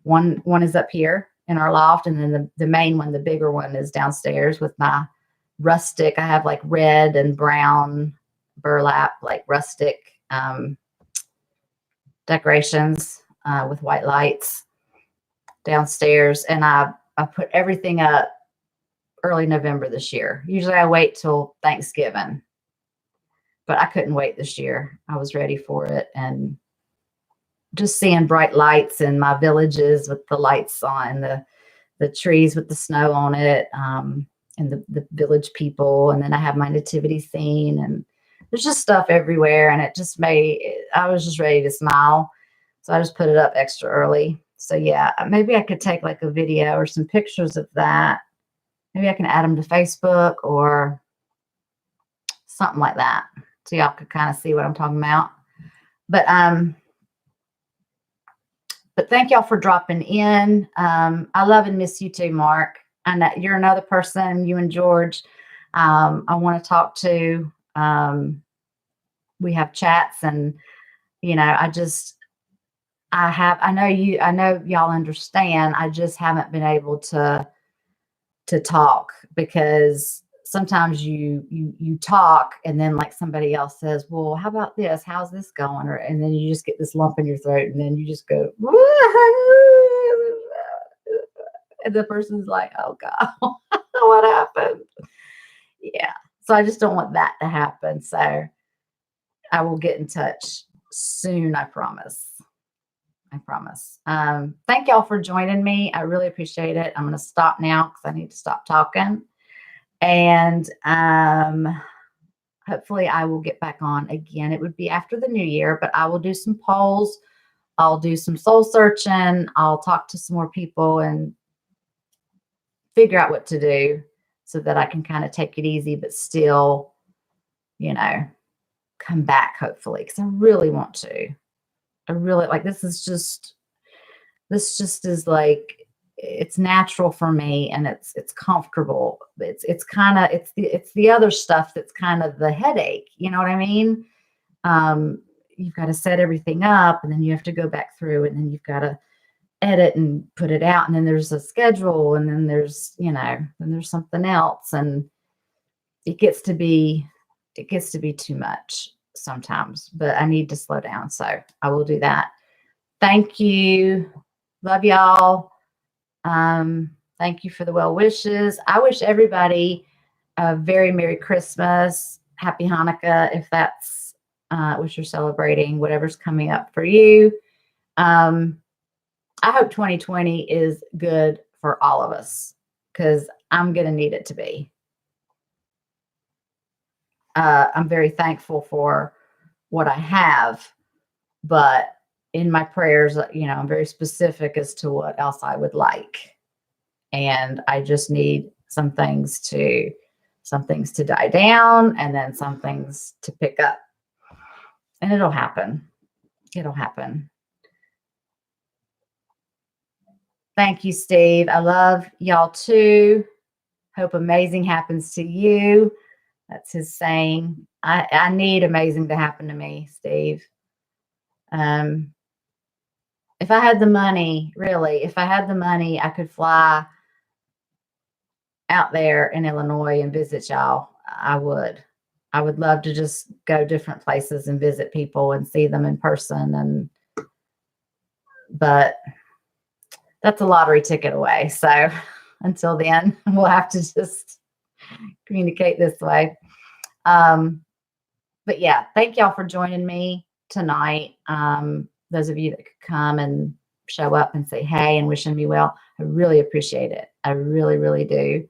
One is up here in our loft, and then the main one, the bigger one, is downstairs with my rustic. I have like red and brown burlap, like rustic decorations with white lights downstairs. And I put everything up early November this year. Usually I wait till Thanksgiving, but I couldn't wait this year. I was ready for it. And just seeing bright lights in my villages with the lights on, the trees with the snow on it, and the village people. And then I have my nativity scene, and there's just stuff everywhere. And I was just ready to smile. So I just put it up extra early. So yeah, maybe I could take like a video or some pictures of that. Maybe I can add them to Facebook or something like that, so y'all could kind of see what I'm talking about. But thank y'all for dropping in. I love and miss you too, Mark. And you're another person, you and George. I want to talk to. We have chats, and I know y'all understand. I just haven't been able to talk, because sometimes you talk and then like somebody else says, well, how about this? How's this going? And then you just get this lump in your throat, and then you just go, and the person's like, oh God, what happened? Yeah. So I just don't want that to happen. So I will get in touch soon. I promise. Thank y'all for joining me. I really appreciate it. I'm going to stop now because I need to stop talking. And hopefully I will get back on again. It would be after the new year, but I will do some polls. I'll do some soul searching. I'll talk to some more people and figure out what to do so that I can kind of take it easy, but still, come back, hopefully, because I really want to. I really like this just is like, it's natural for me, and it's comfortable. It's the other stuff that's kind of the headache. You know what I mean? You've got to set everything up, and then you have to go back through, and then you've got to edit and put it out, and then there's a schedule, and then there's then there's something else, and it gets to be too much sometimes. But I need to slow down, so I will do that. Thank you. Love y'all. Thank you for the well wishes. I wish everybody a very Merry Christmas, Happy Hanukkah, if that's what you're celebrating, whatever's coming up for you. I hope 2020 is good for all of us, because I'm going to need it to be. I'm very thankful for what I have, but in my prayers, I'm very specific as to what else I would like. And I just need some things to die down, and then some things to pick up. And it'll happen. It'll happen. Thank you, Steve. I love y'all too. Hope amazing happens to you. That's his saying. I need amazing to happen to me, Steve. If I had the money, I could fly out there in Illinois and visit y'all. I would love to just go different places and visit people and see them in person. But that's a lottery ticket away. So until then, we'll have to just communicate this way. But yeah, thank y'all for joining me tonight. Those of you that could come and show up and say hey and wishing me well, I really appreciate it. I really, really do.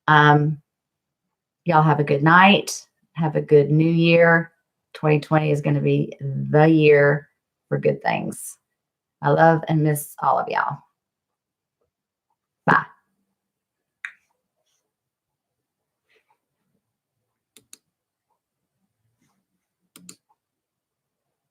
Y'all have a good night. Have a good new year. 2020 is going to be the year for good things. I love and miss all of y'all.